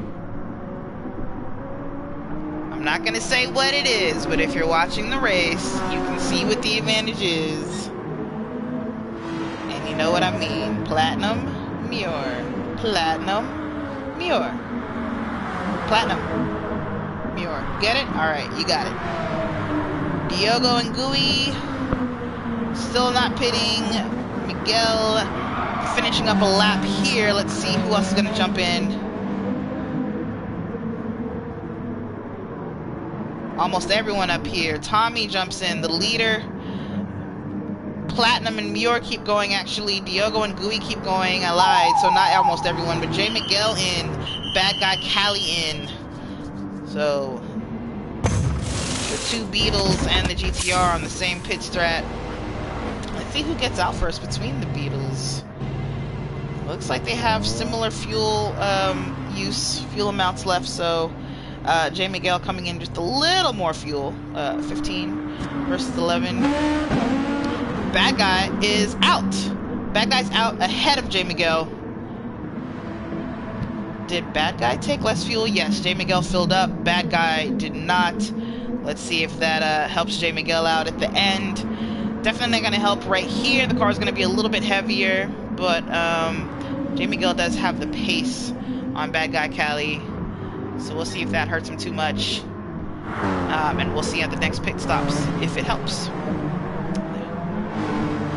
I'm not gonna say what it is, but if you're watching the race, you can see what the advantage is. And you know what I mean. Platinum, Muir. Platinum, Muir. Platinum, Muir. Get it? Alright, you got it. Diogo and Gui still not pitting. Miguel finishing up a lap here. Let's see who else is gonna jump in. Almost everyone up here. Tommy jumps in, the leader. Platinum and Muir keep going, actually. Diogo and Gui keep going. I lied, so not almost everyone, but J. Miguel in. Bad Guy Cali in. So, the two Beetles and the GTR on the same pit strat. Let's see who gets out first between the Beetles. Looks like they have similar fuel fuel amounts left, so J. Miguel coming in just a little more fuel, 15 versus 11. Bad Guy is out. Bad Guy's out ahead of J. Miguel. Did Bad Guy take less fuel? Yes, J. Miguel filled up. Bad Guy did not. Let's see if that helps J. Miguel out at the end. Definitely not going to help right here. The car is going to be a little bit heavier, but J. Miguel does have the pace on Bad Guy Cali. So we'll see if that hurts him too much. And we'll see at the next pit stops if it helps.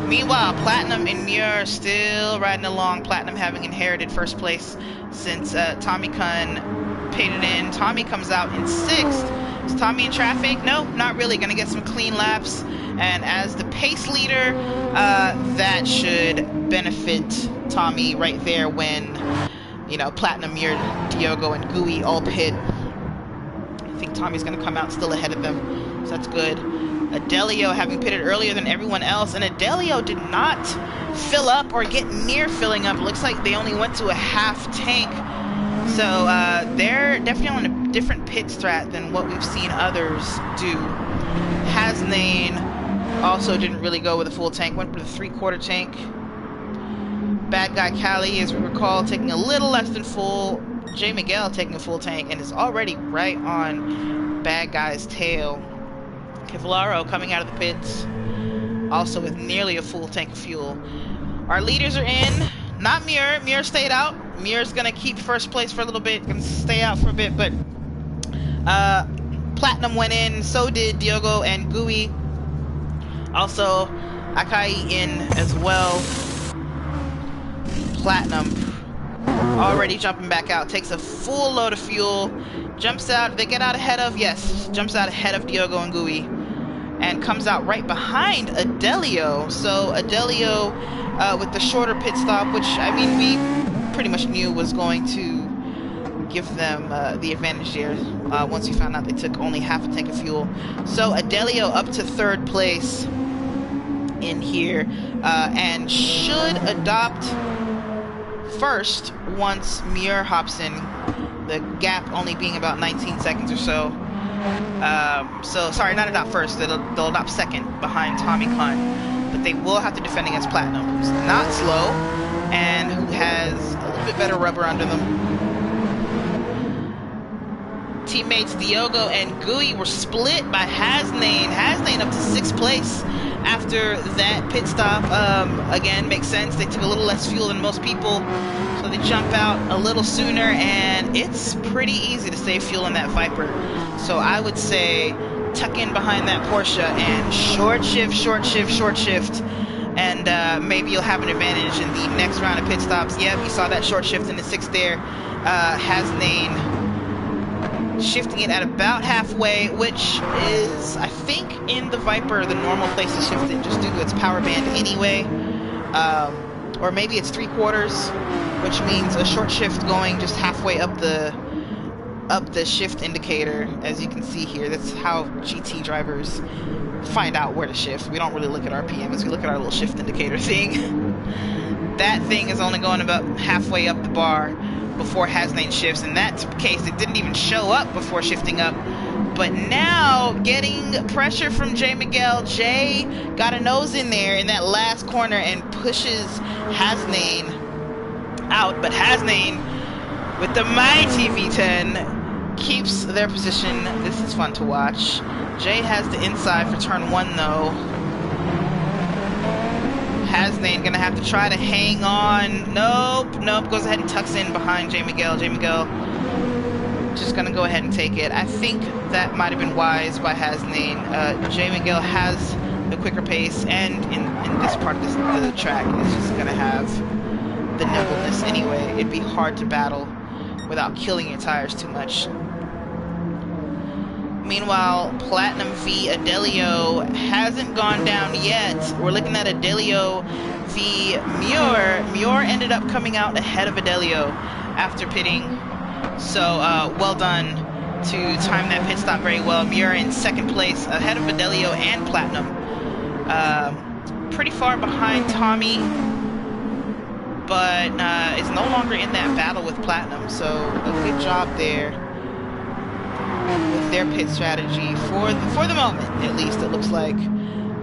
Meanwhile, Platinum and Muir still riding along. Platinum having inherited first place since Tommy Kun pitted in. Tommy comes out in 6th. Is Tommy in traffic? No, not really. Gonna get some clean laps. And as the pace leader, that should benefit Tommy right there when, you know, Platinum, Muir, Diogo, and Gui all pit. I think Tommy's going to come out still ahead of them, so that's good. Adelio having pitted earlier than everyone else, and Adelio did not fill up or get near filling up. It looks like they only went to a half tank, so they're definitely on a different pit strat than what we've seen others do. Hasnane also didn't really go with a full tank, went with a 3/4 tank. Bad Guy Cali, as we recall, taking a little less than full. J. Miguel taking a full tank and is already right on Bad Guy's tail. Kevlaro coming out of the pits, also with nearly a full tank of fuel. Our leaders are in. Not Muir. Muir stayed out. Muir's gonna keep first place for a little bit, gonna stay out for a bit, but Platinum went in, so did Diogo and Gui. Also, Akai in as well. Platinum already jumping back out, takes a full load of fuel, jumps out. They get out ahead of, yes, jumps out ahead of Diogo and Gui, and comes out right behind Adelio. So Adelio with the shorter pit stop, which I mean we pretty much knew was going to give them the advantage there once we found out they took only half a tank of fuel. So Adelio up to 3rd place in here, and should adopt first once Muir hops in, the gap only being about 19 seconds or so. So sorry, not adopt first, they'll adopt second behind Tommy Kun, but they will have to defend against Platinum, who's not slow and who has a little bit better rubber under them. Teammates Diogo and Gui were split by Hasnane. Hasnane up to 6th place after that pit stop. Again, makes sense. They took a little less fuel than most people, so they jump out a little sooner, and it's pretty easy to save fuel in that Viper. So I would say tuck in behind that Porsche and short shift, and maybe you'll have an advantage in the next round of pit stops. Yep, you saw that short shift in the 6th there. Hasnane shifting it at about halfway, which is, I think, in the Viper, the normal place to shift it just due to its power band anyway. Or maybe it's 3/4, which means a short shift going just halfway up the shift indicator. As you can see here, that's how GT drivers find out where to shift. We don't really look at RPMs, we look at our little shift indicator thing. That thing is only going about halfway up the bar before Hasnane shifts. In that case, it didn't even show up before shifting up. But now, getting pressure from Jay Miguel. Jay got a nose in there in that last corner and pushes Hasnane out. But Hasnane, with the mighty V10, keeps their position. This is fun to watch. Jay has the inside for turn 1 though. Hasnane gonna have to try to hang on. Nope. Goes ahead and tucks in behind Jay Miguel. Jay Miguel just gonna go ahead and take it. I think that might have been wise by Hasnane. Jay Miguel has the quicker pace, and in this part of the track is just gonna have the nimbleness anyway. It'd be hard to battle without killing your tires too much. Meanwhile, Platinum v Adelio hasn't gone down yet. We're looking at Adelio v Muir. Muir ended up coming out ahead of Adelio after pitting. So, well done to time that pit stop very well. Muir in second place, ahead of Adelio and Platinum. Pretty far behind Tommy, but is no longer in that battle with Platinum. So, a good job there with their pit strategy for the moment, at least. It looks like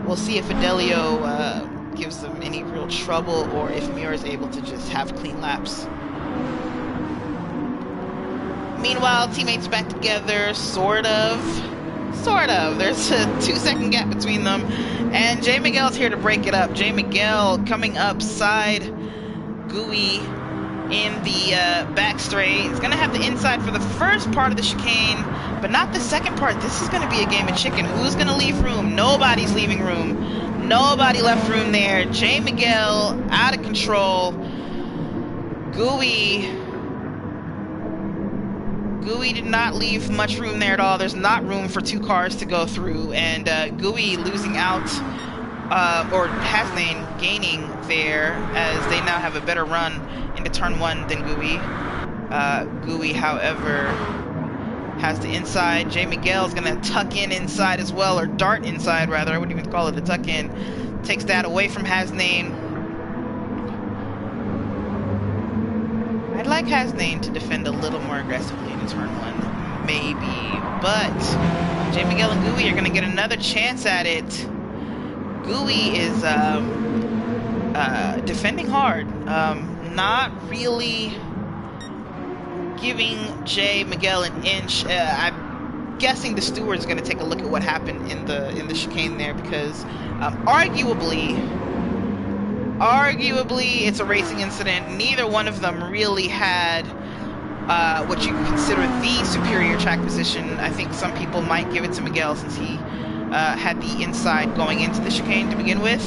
we'll see if Adelio gives them any real trouble, or if Muir is able to just have clean laps. Meanwhile, teammates back together, sort of. There's a 2-second gap between them, and Jay Miguel's here to break it up. Jay Miguel coming up side Gooey in the back straight. He's gonna have the inside for the first part of the chicane, but not the second part. This is gonna be a game of chicken. Who's gonna leave room? Nobody's leaving room. Nobody left room there. Jay Miguel out of control. Gooey did not leave much room there at all. There's not room for 2 cars to go through, and Gooey losing out, or Hasnane gaining there, as they now have a better run into turn 1 than Gooey. Gooey, however, has the inside. Jay Miguel's gonna tuck in inside as well, or dart inside rather. I wouldn't even call it a tuck in. Takes that away from Hasnane. I'd like Hasnane to defend a little more aggressively in turn 1, maybe, but Jay Miguel and Gooey are gonna get another chance at it. Gooey is defending hard, not really giving Jay Miguel an inch. I'm guessing the steward's going to take a look at what happened in the chicane there, because arguably it's a racing incident. Neither one of them really had what you consider the superior track position. I think some people might give it to Miguel, since he had the inside going into the chicane to begin with.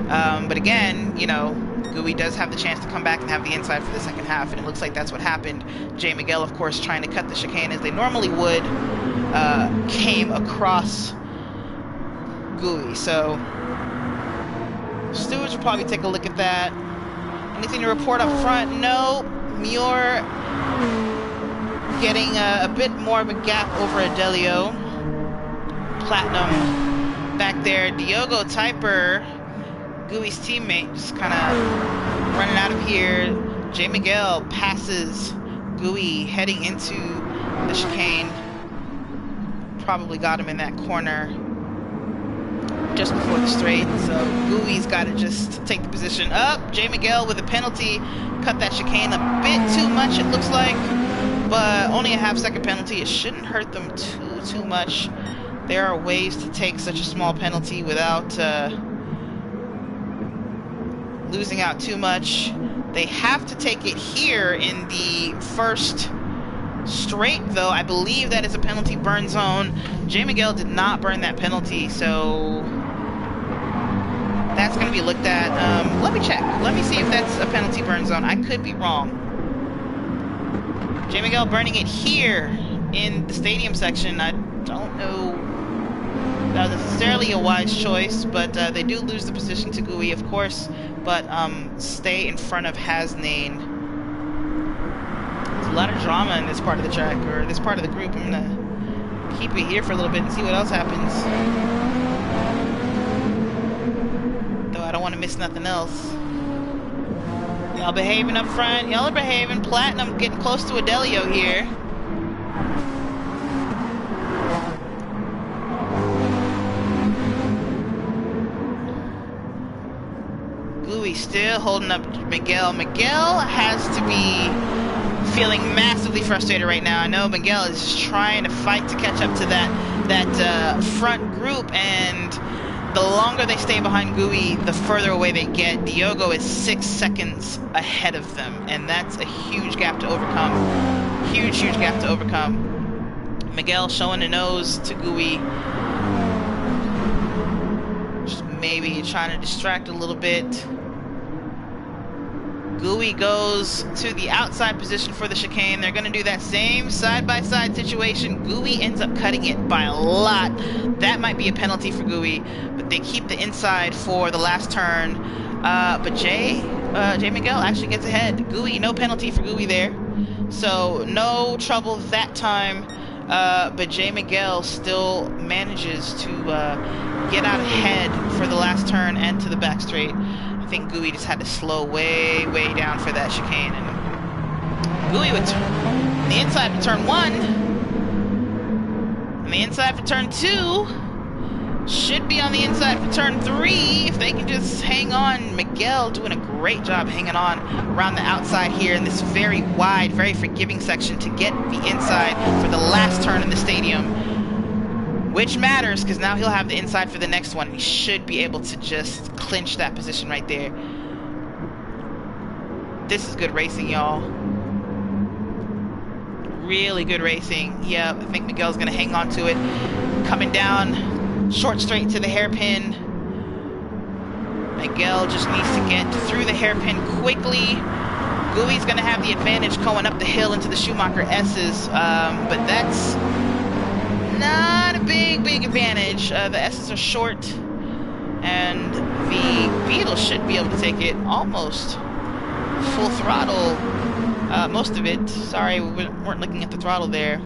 But again, you know, Gooey does have the chance to come back and have the inside for the second half, and it looks like that's what happened. Jay Miguel, of course, trying to cut the chicane as they normally would, came across Gooey. So stewards will probably take a look at that. Anything to report up front? No. Muir getting a bit more of a gap over Adelio. Platinum back there. Diogo Typer, Gooey's teammate, just kind of running out of here. Jay Miguel passes Gooey heading into the chicane. Probably got him in that corner just before the straight, so Gooey's got to just take the position up. Jay Miguel with a penalty, cut that chicane a bit too much, it looks like, but only a half-second penalty. It shouldn't hurt them too much. There are ways to take such a small penalty without losing out too much. They have to take it here in the first straight, though. I believe that is a penalty burn zone. Jay Miguel did not burn that penalty, so that's going to be looked at. Let me check. Let me see if that's a penalty burn zone. I could be wrong. Jay Miguel burning it here. in the stadium section. I don't know that was necessarily a wise choice, but they do lose the position to GUI, of course, but stay in front of Hasnane. There's a lot of drama in this part of the track, or this part of the group. I'm gonna keep it here for a little bit and see what else happens. Though I don't want to miss nothing else. Y'all behaving up front. Y'all are behaving. Platinum getting close to Adelio here. GUI still holding up Miguel. Miguel has to be feeling massively frustrated right now. I know Miguel is trying to fight to catch up to that front group, and the longer they stay behind GUI, the further away they get. Diogo is 6 seconds ahead of them, and that's a huge gap to overcome. Huge gap to overcome. Miguel showing the nose to GUI. Just maybe trying to distract a little bit. GUI goes to the outside position for the chicane. They're going to do that same side-by-side situation. GUI ends up cutting it by a lot. That might be a penalty for GUI, but they keep the inside for the last turn. But J Miguel actually gets ahead. GUI, no penalty for GUI there. So no trouble that time. But J Miguel still manages to get out ahead for the last turn and to the back straight. I think GUI just had to slow way down for that chicane. And GUI would on the inside for turn 1. On the inside for turn 2. Should be on the inside for turn 3 if they can just hang on. Miguel doing a great job hanging on around the outside here in this very wide, very forgiving section to get the inside for the last turn in the stadium. Which matters, because now he'll have the inside for the next one. He should be able to just clinch that position right there. This is good racing, y'all. Really good racing. Yeah, I think Miguel's going to hang on to it. Coming down, short straight to the hairpin. Miguel just needs to get through the hairpin quickly. GUI's going to have the advantage going up the hill into the Schumacher S's, but that's not a big advantage. The S's are short, and the Beetle should be able to take it almost full throttle. Most of it. Sorry, we weren't looking at the throttle there.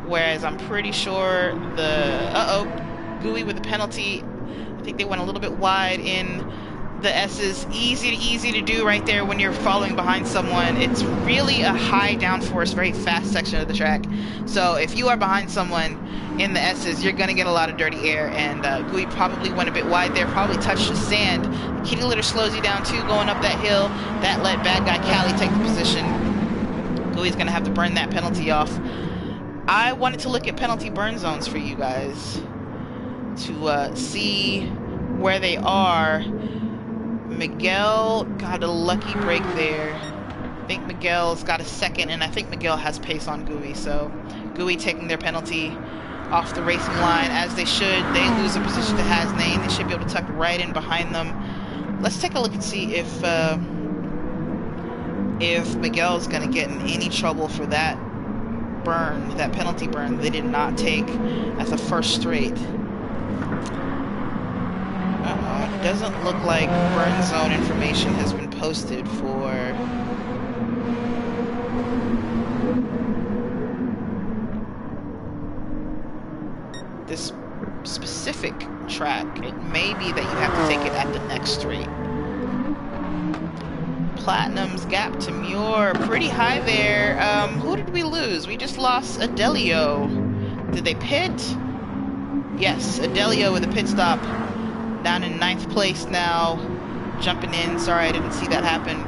Whereas I'm pretty sure the GUI with the penalty. I think they went a little bit wide in the S's. Easy to do right there when you're following behind someone. It's really a high downforce, very fast section of the track. So if you are behind someone in the S's, you're going to get a lot of dirty air, and GUI probably went a bit wide there, probably touched the sand. Kitty litter slows you down too going up that hill. That let bad guy Callie take the position. GUI's going to have to burn that penalty off. I wanted to look at penalty burn zones for you guys to see where they are. Miguel got a lucky break there. I think Miguel's got a second, and I think Miguel has pace on GUI, so GUI taking their penalty off the racing line, as they should. They lose a position to Hasnane. They should be able to tuck right in behind them. Let's take a look and see if Miguel's going to get in any trouble for that burn, that penalty burn they did not take at the first straight. It doesn't look like burn zone information has been posted for this specific track. It may be that you have to take it at the next straight. Platinum's gap to Muir, pretty high there. Who did we lose? We just lost Adelio. Did they pit? Yes, Adelio with a pit stop. Down in 9th place now. Jumping in. Sorry, I didn't see that happen.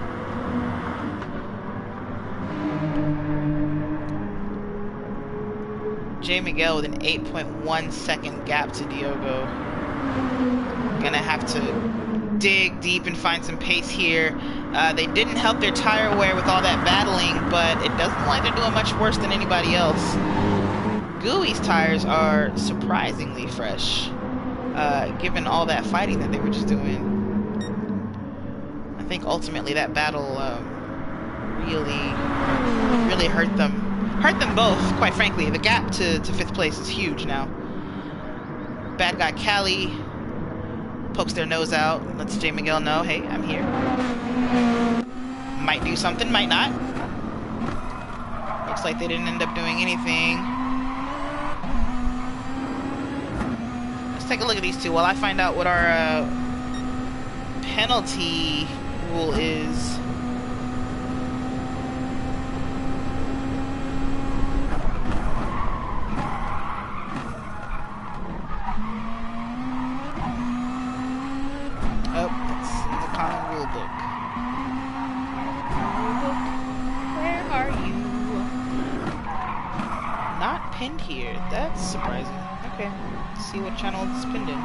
J Miguel with an 8.1 second gap to Diogo. Gonna have to dig deep and find some pace here. They didn't help their tire wear with all that battling, but it doesn't look like they're doing much worse than anybody else. GUI's tires are surprisingly fresh, given all that fighting that they were just doing. I think ultimately that battle really hurt them. Hurt them both, quite frankly. The gap to 5th place is huge now. Bad guy Callie pokes their nose out, lets J. Miguel know, hey, I'm here. Might do something, might not. Looks like they didn't end up doing anything. Let's take a look at these two while I find out what our penalty rule is. Oh, that's in the common rule book. Where are you? Not pinned here. That's surprising. Okay, let's see what channel it's pinned in.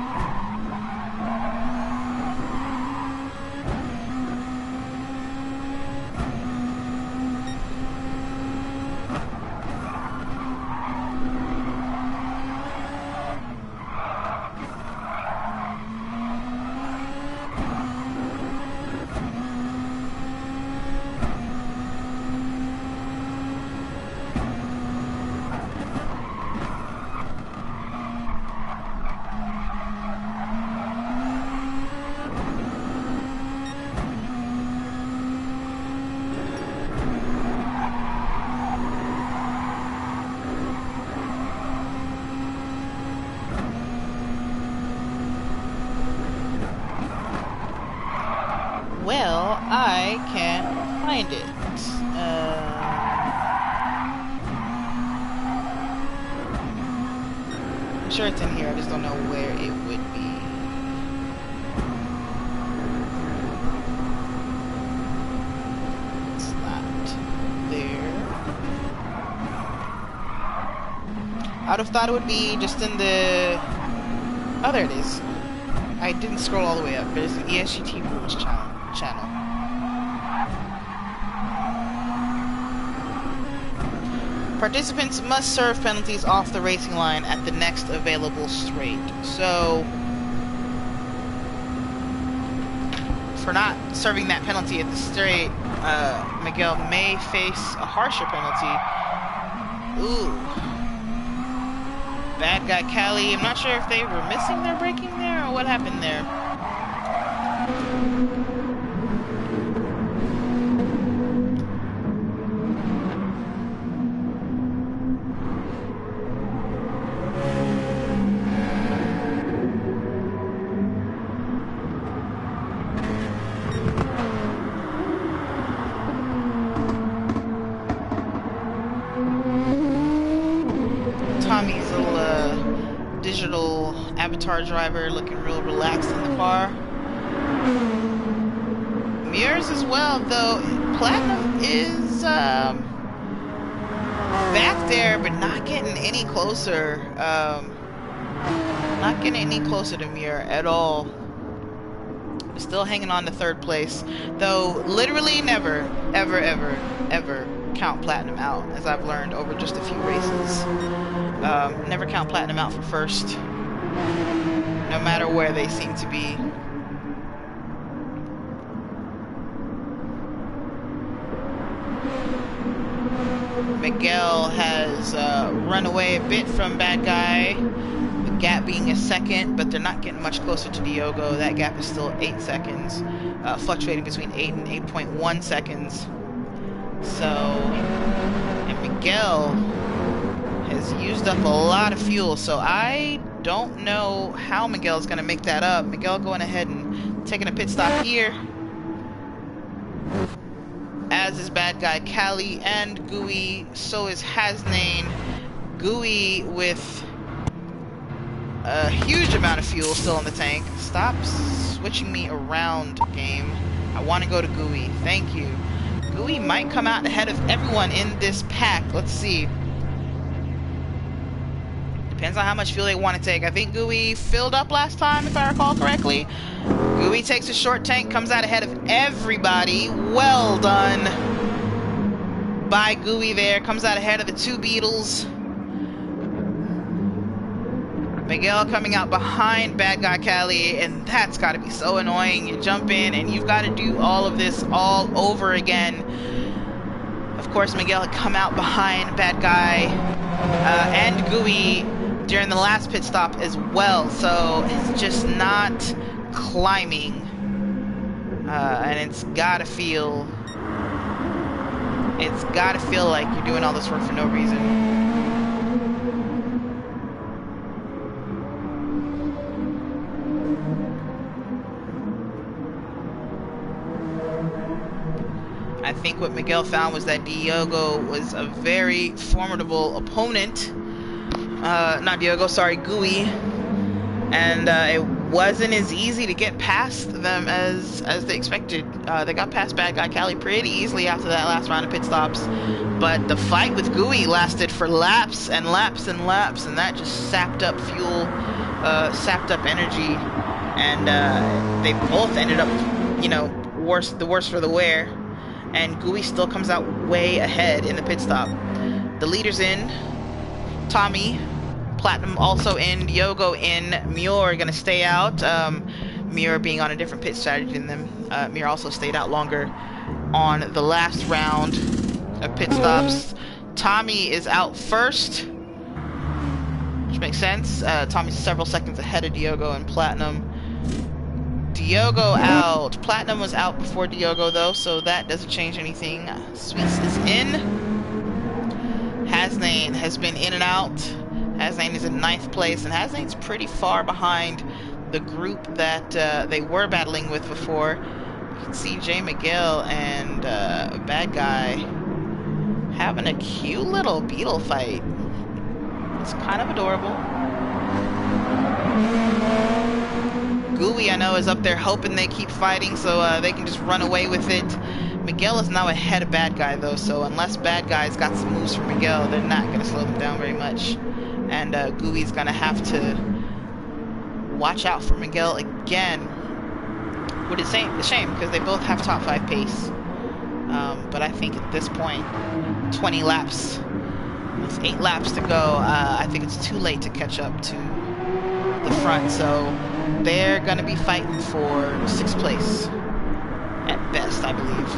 Well, I can't find it. I'm sure it's in here, I just don't know where it would be. It's not there. I would have thought it would be just in the... Oh, there it is. I didn't scroll all the way up, but it's an ESGT rules channel. Participants must serve penalties off the racing line at the next available straight. So, for not serving that penalty at the straight, Miguel may face a harsher penalty. Ooh. Bad guy Callie. I'm not sure if they were missing their braking there or what happened there. Tommy's little digital avatar driver looking real relaxed in the car. Mirrors as well, though. Platinum is back there, but not getting any closer. Not getting any closer to Mirror at all. Still hanging on to 3rd place, though. Literally never, ever, ever, ever count Platinum out, as I've learned over just a few races. Never count Platinum out for 1st, no matter where they seem to be. Miguel has run away a bit from Bad Guy, the gap being a 2nd, but they're not getting much closer to Diogo. That gap is still 8 seconds, fluctuating between 8 and 8.1 seconds. So, and Miguel has used up a lot of fuel, so I don't know how Miguel's going to make that up. Miguel going ahead and taking a pit stop here, as is Bad Guy Callie and Gooey. So is Hasnane. Gooey with a huge amount of fuel still in the tank. Stop switching me around, game. I want to go to Gooey. Thank you. Gooey might come out ahead of everyone in this pack. Let's see. Depends on how much fuel they want to take. I think Gooey filled up last time, if I recall correctly. Gooey takes a short tank, comes out ahead of everybody. Well done by Gooey there. Comes out ahead of the 2 Beetles. Miguel coming out behind Bad Guy Callie, and that's got to be so annoying. You jump in, and you've got to do all of this all over again. Of course, Miguel had come out behind Bad Guy and Gooey during the last pit stop as well, so it's just not climbing, and it's gotta feel like you're doing all this work for no reason. I think what Miguel found was that Diogo was a very formidable opponent. Not Diogo, sorry, Gooey. And it wasn't as easy to get past them as they expected. They got past Bad Guy Cali pretty easily after that last round of pit stops. But the fight with Gooey lasted for laps and laps and laps, and that just sapped up fuel, sapped up energy. And they both ended up, you know, the worse for the wear. And Gooey still comes out way ahead in the pit stop. The leaders in, Tommy, Platinum also in, Diogo in, Muir gonna stay out. Muir being on a different pit strategy than them. Muir also stayed out longer on the last round of pit stops. Tommy is out first, which makes sense. Tommy's several seconds ahead of Diogo and Platinum. Diogo out. Platinum was out before Diogo though, so that doesn't change anything. Sweets is in. Hasnain has been in and out. Hasnain is in 9th place, and Hasnain's pretty far behind the group that they were battling with before. You can see J. Miguel and Bad Guy having a cute little beetle fight. It's kind of adorable. Gooey, I know, is up there hoping they keep fighting so they can just run away with it. Miguel is now ahead of Bad Guy though, so unless Bad Guy's got some moves for Miguel, they're not going to slow them down very much. And Gooey's going to have to watch out for Miguel again. Which is a shame because they both have top 5 pace. But I think at this point, 20 laps, with 8 laps to go, I think it's too late to catch up to the front, so they're gonna be fighting for 6th place at best, I believe.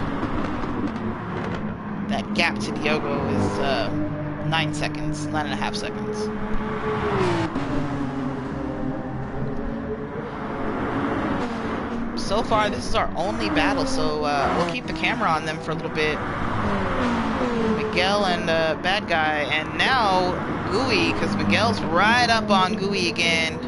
That gap to Diogo is 9 seconds, 9.5 seconds. So far, this is our only battle, so we'll keep the camera on them for a little bit. Miguel and Bad Guy, and now Gooey, because Miguel's right up on Gooey again.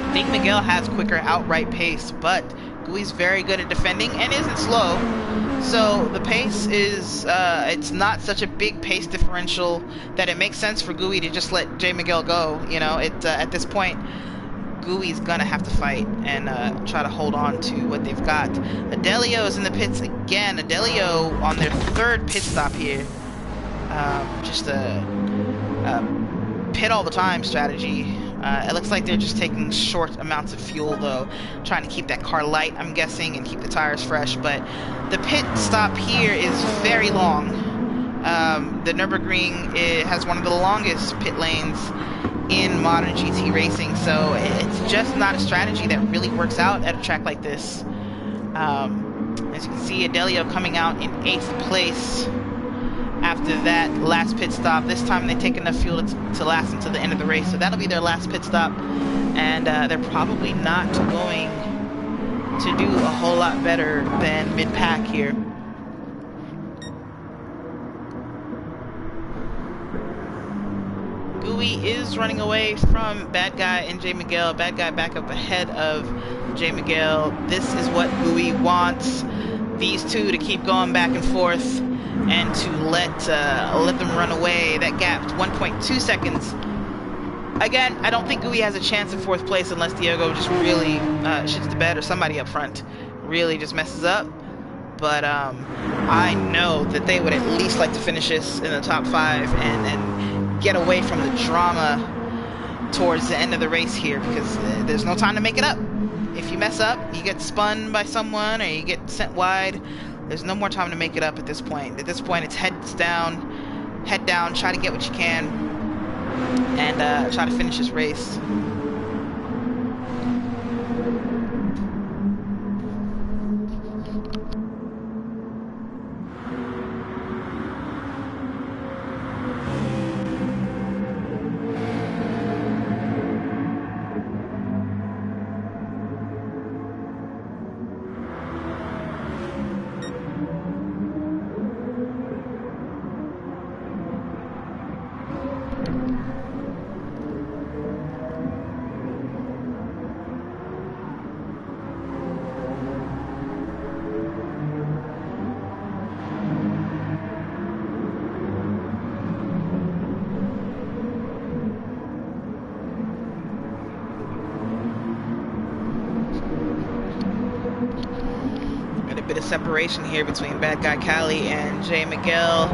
I think Miguel has quicker outright pace, but Gooey's very good at defending and isn't slow. So the pace is, it's not such a big pace differential that it makes sense for Gooey to just let J. Miguel go. You know, at this point, Gooey's gonna have to fight and try to hold on to what they've got. Adelio is in the pits again. Adelio on their 3rd pit stop here. Just a pit all the time strategy. It looks like they're just taking short amounts of fuel though, trying to keep that car light, I'm guessing, and keep the tires fresh. But the pit stop here is very long. The Nürburgring has one of the longest pit lanes in modern GT racing, so it's just not a strategy that really works out at a track like this. As you can see, Adelio coming out in 8th place after that last pit stop. This time they take enough fuel to last until the end of the race, so that'll be their last pit stop, and they're probably not going to do a whole lot better than mid-pack here. Gooey is running away from Bad Guy and J. Miguel. Bad Guy back up ahead of J. Miguel. This is what Gooey wants, these two to keep going back and forth and to let them run away. That gap's 1.2 seconds. Again, I don't think Gooey has a chance in 4th place unless Diogo just really shits the bed, or somebody up front really just messes up. But I know that they would at least like to finish this in the top 5 and get away from the drama towards the end of the race here, because there's no time to make it up. If you mess up, you get spun by someone or you get sent wide. There's no more time to make it up at this point. At this point, it's head down, try to get what you can, and try to finish this race. separation here between Bad Guy Cali and Jay Miguel.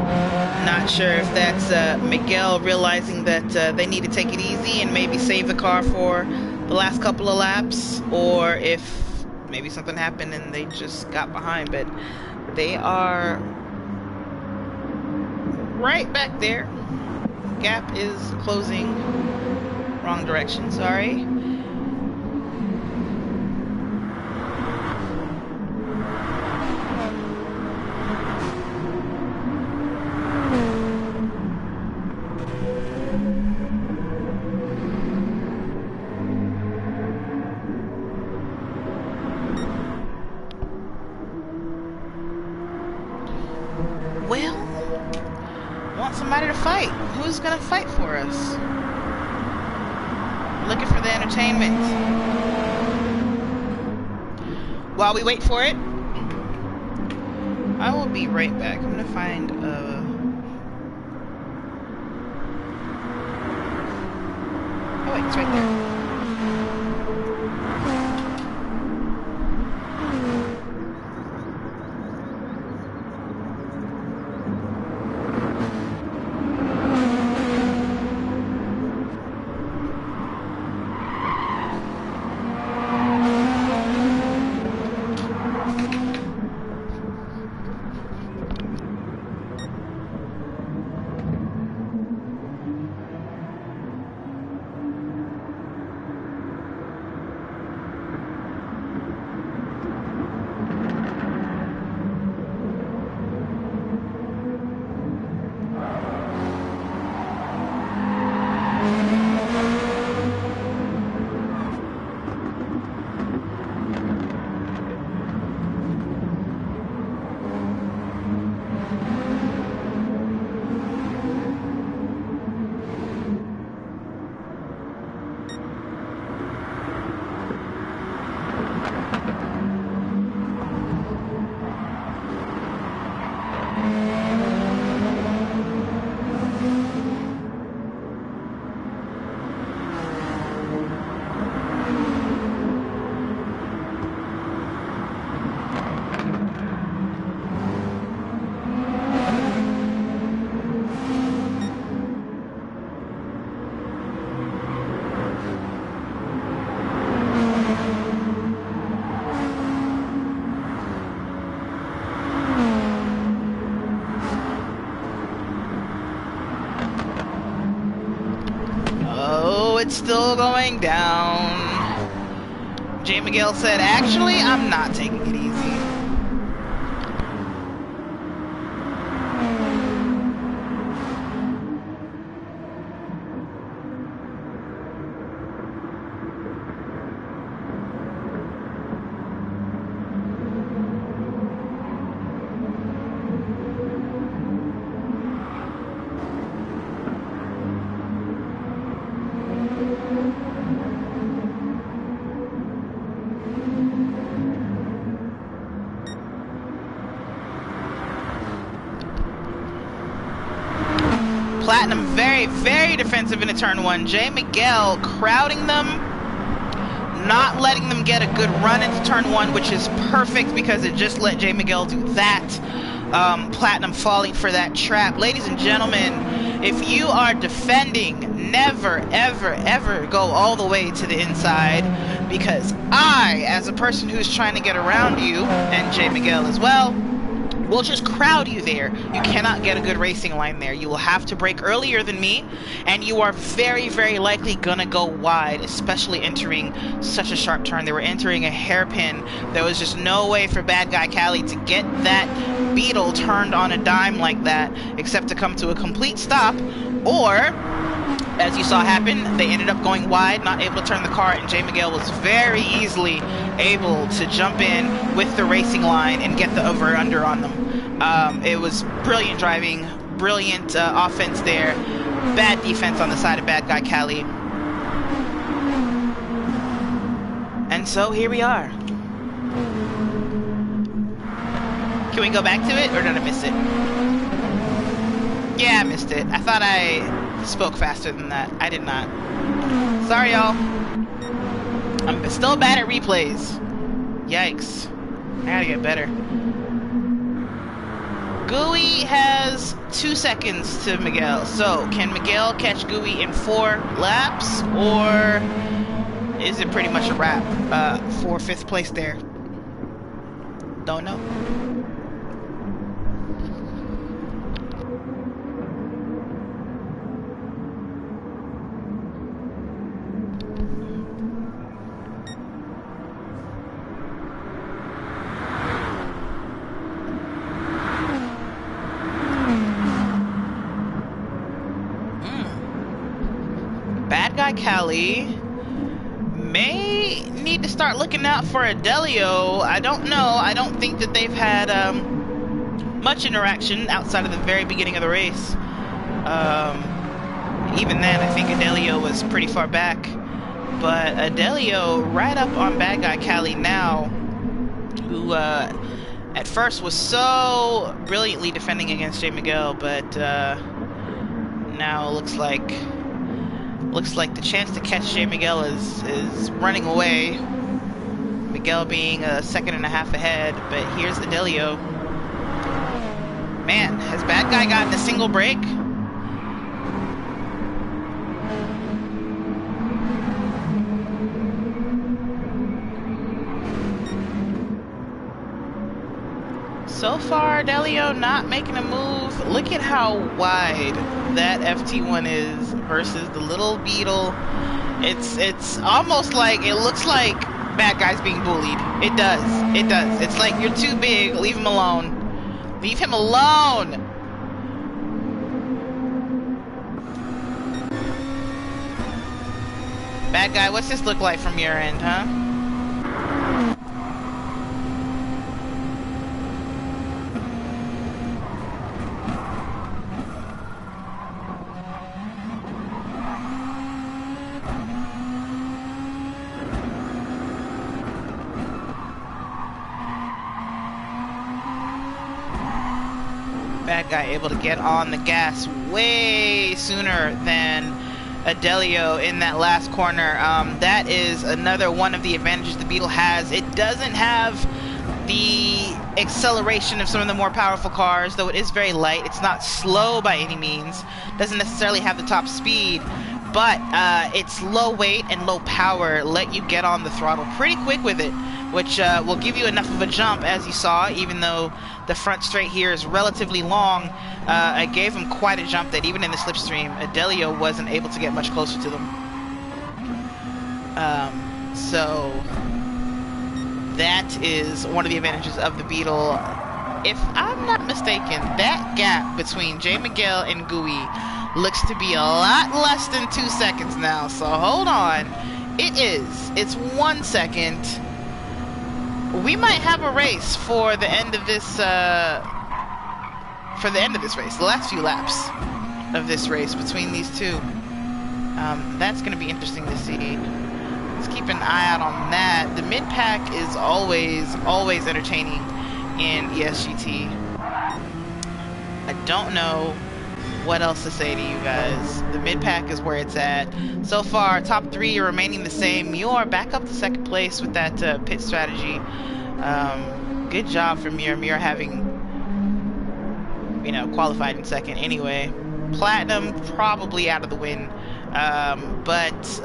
Not sure if that's Miguel realizing that they need to take it easy and maybe save the car for the last couple of laps, or if maybe something happened and they just got behind. But they are right back there. Gap is closing. Wrong direction, sorry. Well, want somebody to fight. Who's gonna fight for us? Looking for the entertainment. While we wait for it, I will be right back. I'm gonna find oh wait, it's right there. It's still going down. Jay Miguel said, actually, I'm not taking it easy. Platinum very, very defensive into turn one. Jay Miguel crowding them, not letting them get a good run into turn one, which is perfect because it just let Jay Miguel do that. Platinum falling for that trap. Ladies and gentlemen, if you are defending, never, ever, ever go all the way to the inside, because I, as a person who's trying to get around you, and Jay Miguel as well, will just crowd you there. You cannot get a good racing line there. You will have to brake earlier than me, and you are very, very likely gonna go wide, especially entering such a sharp turn. They were entering a hairpin. There was just no way for Bad Guy Cali to get that Beetle turned on a dime like that, except to come to a complete stop, or, as you saw happen, they ended up going wide, not able to turn the car, and Jay Miguel was very easily able to jump in with the racing line and get the over-under on them. It was brilliant driving, brilliant offense there, bad defense on the side of Bad Guy Cali. And so here we are. Can we go back to it, or did I miss it? Yeah, I missed it. I thought I spoke faster than that. I did not. Sorry, y'all. I'm still bad at replays. Yikes. I gotta get better. Gooey has 2 seconds to Miguel. So can Miguel catch Gooey in 4 laps, or is it pretty much a wrap for 5th place there? Don't know. Bad guy Callie may need to start looking out for Adelio. I don't know. I don't think that they've had much interaction outside of the very beginning of the race. Even then, I think Adelio was pretty far back. But Adelio right up on bad guy Callie now, who at first was so brilliantly defending against J. Miguel, but now looks like the chance to catch J. Miguel is running away. Miguel being a 1.5 seconds ahead, but here's Adelio. Man, has bad guy gotten a single break? So far, Adelio not making a move. Look at how wide that FT1 is versus the little Beetle. It's almost like, it looks like bad guy's being bullied. It does. It does. It's like, you're too big. Leave him alone. Leave him alone. Bad guy, what's this look like from your end, huh? Bad guy able to get on the gas way sooner than Adelio in that last corner. That is another one of the advantages the Beetle has. It doesn't have the acceleration of some of the more powerful cars, though it is very light. It's not slow by any means. Doesn't necessarily have the top speed, but its low weight and low power let you get on the throttle pretty quick with it, which will give you enough of a jump, as you saw. Even though the front straight here is relatively long, it gave him quite a jump that even in the slipstream, Adelio wasn't able to get much closer to them. So that is one of the advantages of the Beetle. If I'm not mistaken, that gap between J. Miguel and Gooey looks to be a lot less than 2 seconds now, so hold on. It's 1 second. We might have a race for the end of this race, the last few laps of this race between these two. That's going to be interesting to see. Let's keep an eye out on that. The mid pack is always entertaining in ESGT. I don't know what else to say to you guys. The mid pack is where it's at. So far, top 3 are remaining the same. Muir back up to 2nd place with that pit strategy. Good job for Muir. Muir having, qualified in 2nd anyway. Platinum probably out of the win. But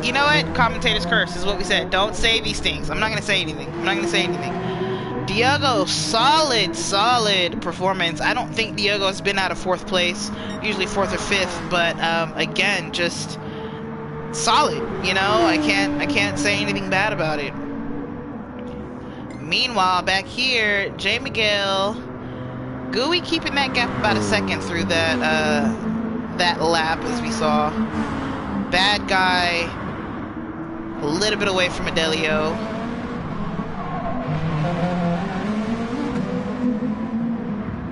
you know what? Commentator's curse is what we said. Don't say these things. I'm not going to say anything. Diogo, solid performance. I don't think Diogo has been out of 4th place, usually 4th or 5th, but again, just solid. I can't say anything bad about it. Meanwhile, back here, J. Miguel, Gooey keeping that gap about a second through that lap, as we saw. Bad guy a little bit away from Adelio.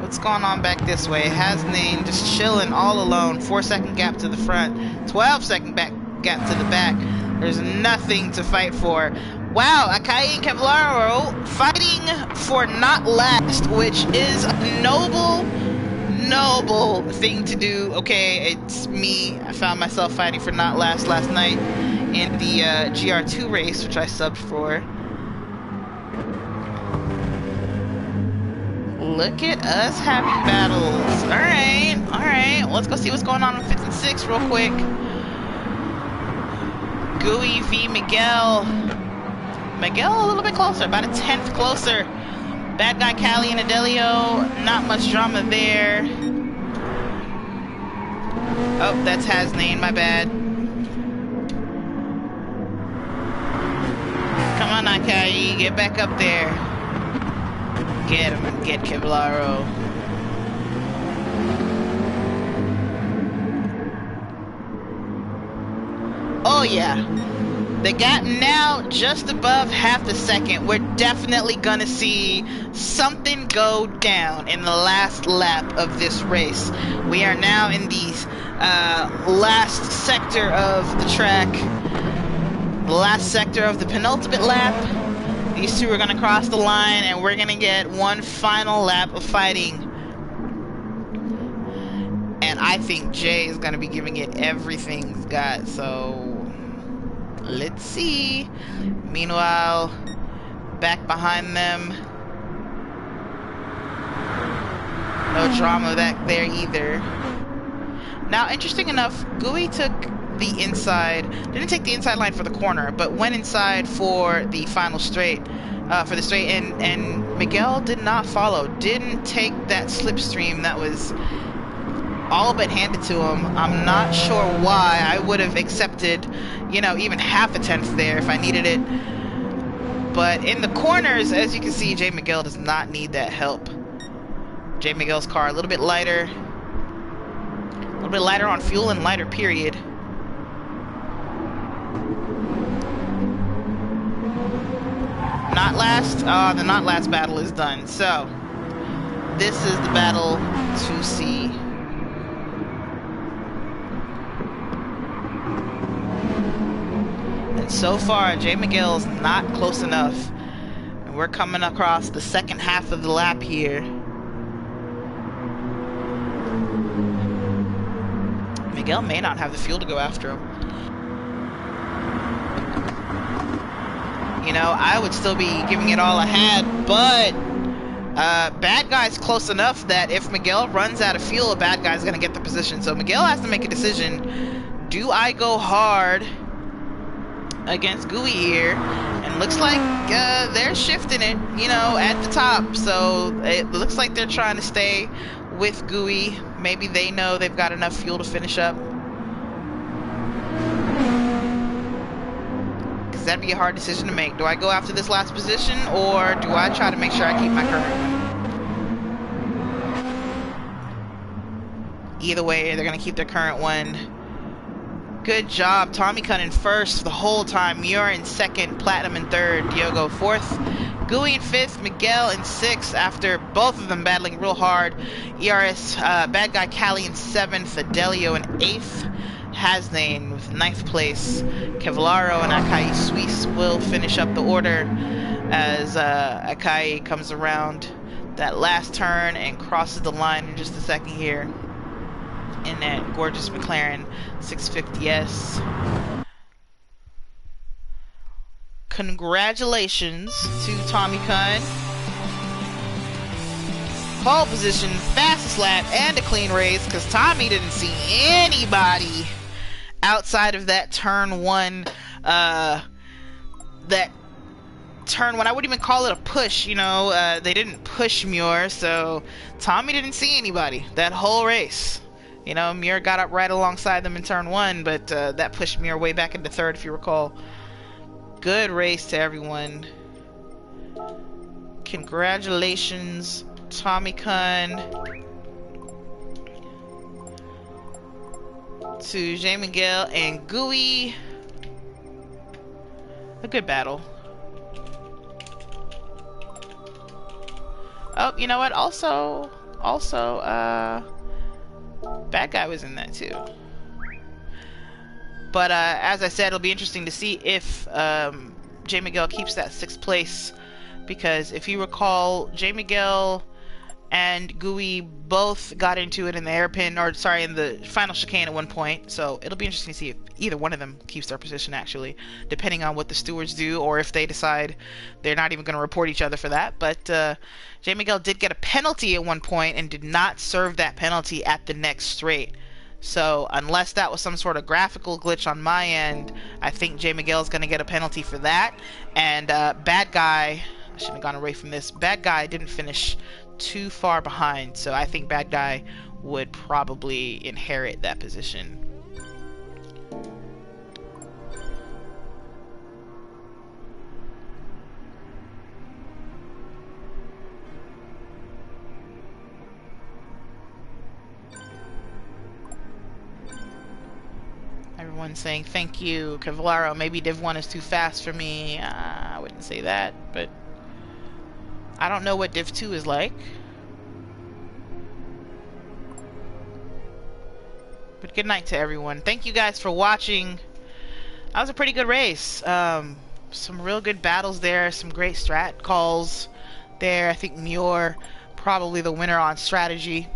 What's going on back this way? Hasnane just chilling all alone. 4-second gap to the front, 12-second gap to the back. There's nothing to fight for. Wow, Akai and Kevlaro fighting for not last, which is a noble thing to do. Okay, it's me. I found myself fighting for not last night in the GR2 race, which I subbed for. Look at us having battles. Alright, alright. Let's go see what's going on in 5th and 6th real quick. Gooey v. Miguel. Miguel a little bit closer, about a 10th closer. Bad guy Callie and Adelio, not much drama there. Oh, that's Hasnain, my bad. Come on, Akai, get back up there. Get him and get Kevlaro. Oh yeah. The gap now just above half a second. We're definitely gonna see something go down in the last lap of this race. We are now in the last sector of the track. The last sector of the penultimate lap. These two are gonna cross the line and we're gonna get one final lap of fighting. And I think Jay is gonna be giving it everything he's got, so let's see. Meanwhile, back behind them, no drama back there either. Now, interesting enough, Gooey took the inside, didn't take the inside line for the corner, but went inside for the final straight, and Miguel did not follow, didn't take that slipstream that was all but handed to him. I'm not sure why. I would have accepted, you know, even half a tenth there if I needed it. But in the corners, as you can see, Jay Miguel does not need that help. Jay Miguel's car a little bit lighter on fuel and lighter period. Not last. The not last battle is done. So this is the battle to see. And so far, Jay Miguel's not close enough. And we're coming across the second half of the lap here. Miguel may not have the fuel to go after him. You know, I would still be giving it all I had, but bad guy's close enough that if Miguel runs out of fuel, a bad guy's gonna get the position. So Miguel has to make a decision. Do I go hard against Gooey here? And looks like they're shifting it, you know, at the top. So it looks like they're trying to stay with Gooey. Maybe they know they've got enough fuel to finish up. Because that'd be a hard decision to make. Do I go after this last position, or do I try to make sure I keep my current one? Either way, they're going to keep their current one. Good job. Tommy Cunn in first the whole time. Muir in second. Platinum in third. Diogo fourth. Gooey in fifth. Miguel in sixth after both of them battling real hard. ERS, bad guy Callie in seventh. Adelio in eighth. Hasnain with ninth place. Kevlaro and Akai Suisse will finish up the order as Akai comes around that last turn and crosses the line in just a second here in that gorgeous McLaren 650S. Congratulations to Tommy Cunn. Pole position, fastest lap, and a clean race, because Tommy didn't see anybody outside of that turn one. I wouldn't even call it a push, you know. They didn't push Muir, so Tommy didn't see anybody that whole race. You know, Muir got up right alongside them in turn one, but that pushed Muir way back into third, if you recall. Good race to everyone. Congratulations, Tommy Cunn. To Jay Miguel and Gooey. A good battle. Oh, you know what? Also, bad guy was in that too. But as I said, it'll be interesting to see if Jay Miguel keeps that sixth place, because if you recall, Jay Miguel and Gooey both got into it in the hairpin, or sorry, in the final chicane at one point. So it'll be interesting to see if either one of them keeps their position, actually, depending on what the stewards do, or if they decide they're not even going to report each other for that. But J. Miguel did get a penalty at one point and did not serve that penalty at the next straight. So unless that was some sort of graphical glitch on my end, I think J. Miguel's going to get a penalty for that. And Bad Guy, I shouldn't have gone away from this. Bad Guy didn't finish too far behind, so I think Bad Guy would probably inherit that position. Everyone's saying thank you, Cavallaro. Maybe Div 1 is too fast for me. I wouldn't say that, but I don't know what Div 2 is like. But good night to everyone. Thank you guys for watching. That was a pretty good race. Some real good battles there. Some great strat calls there. I think Muir probably the winner on strategy.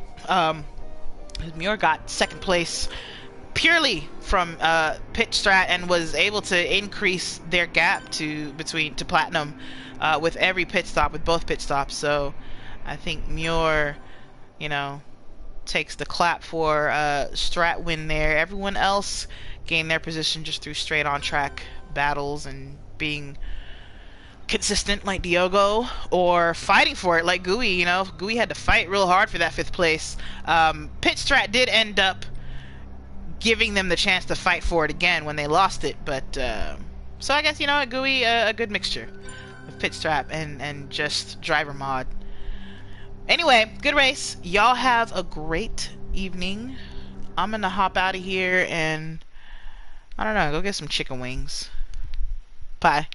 Muir got second place purely from pit strat and was able to increase their gap to platinum with every pit stop, with both pit stops. So I think Muir, you know, takes the clap for strat win there. Everyone else gained their position just through straight on track battles and being consistent like Diogo, or fighting for it like Gooey. You know, Gooey had to fight real hard for that 5th place. Pit strat did end up giving them the chance to fight for it again when they lost it, but so I guess, you know, Gooey, a good mixture of pit strat and just driver mod. Anyway, good race. Y'all have a great evening. I'm gonna hop out of here and I don't know, go get some chicken wings. Bye.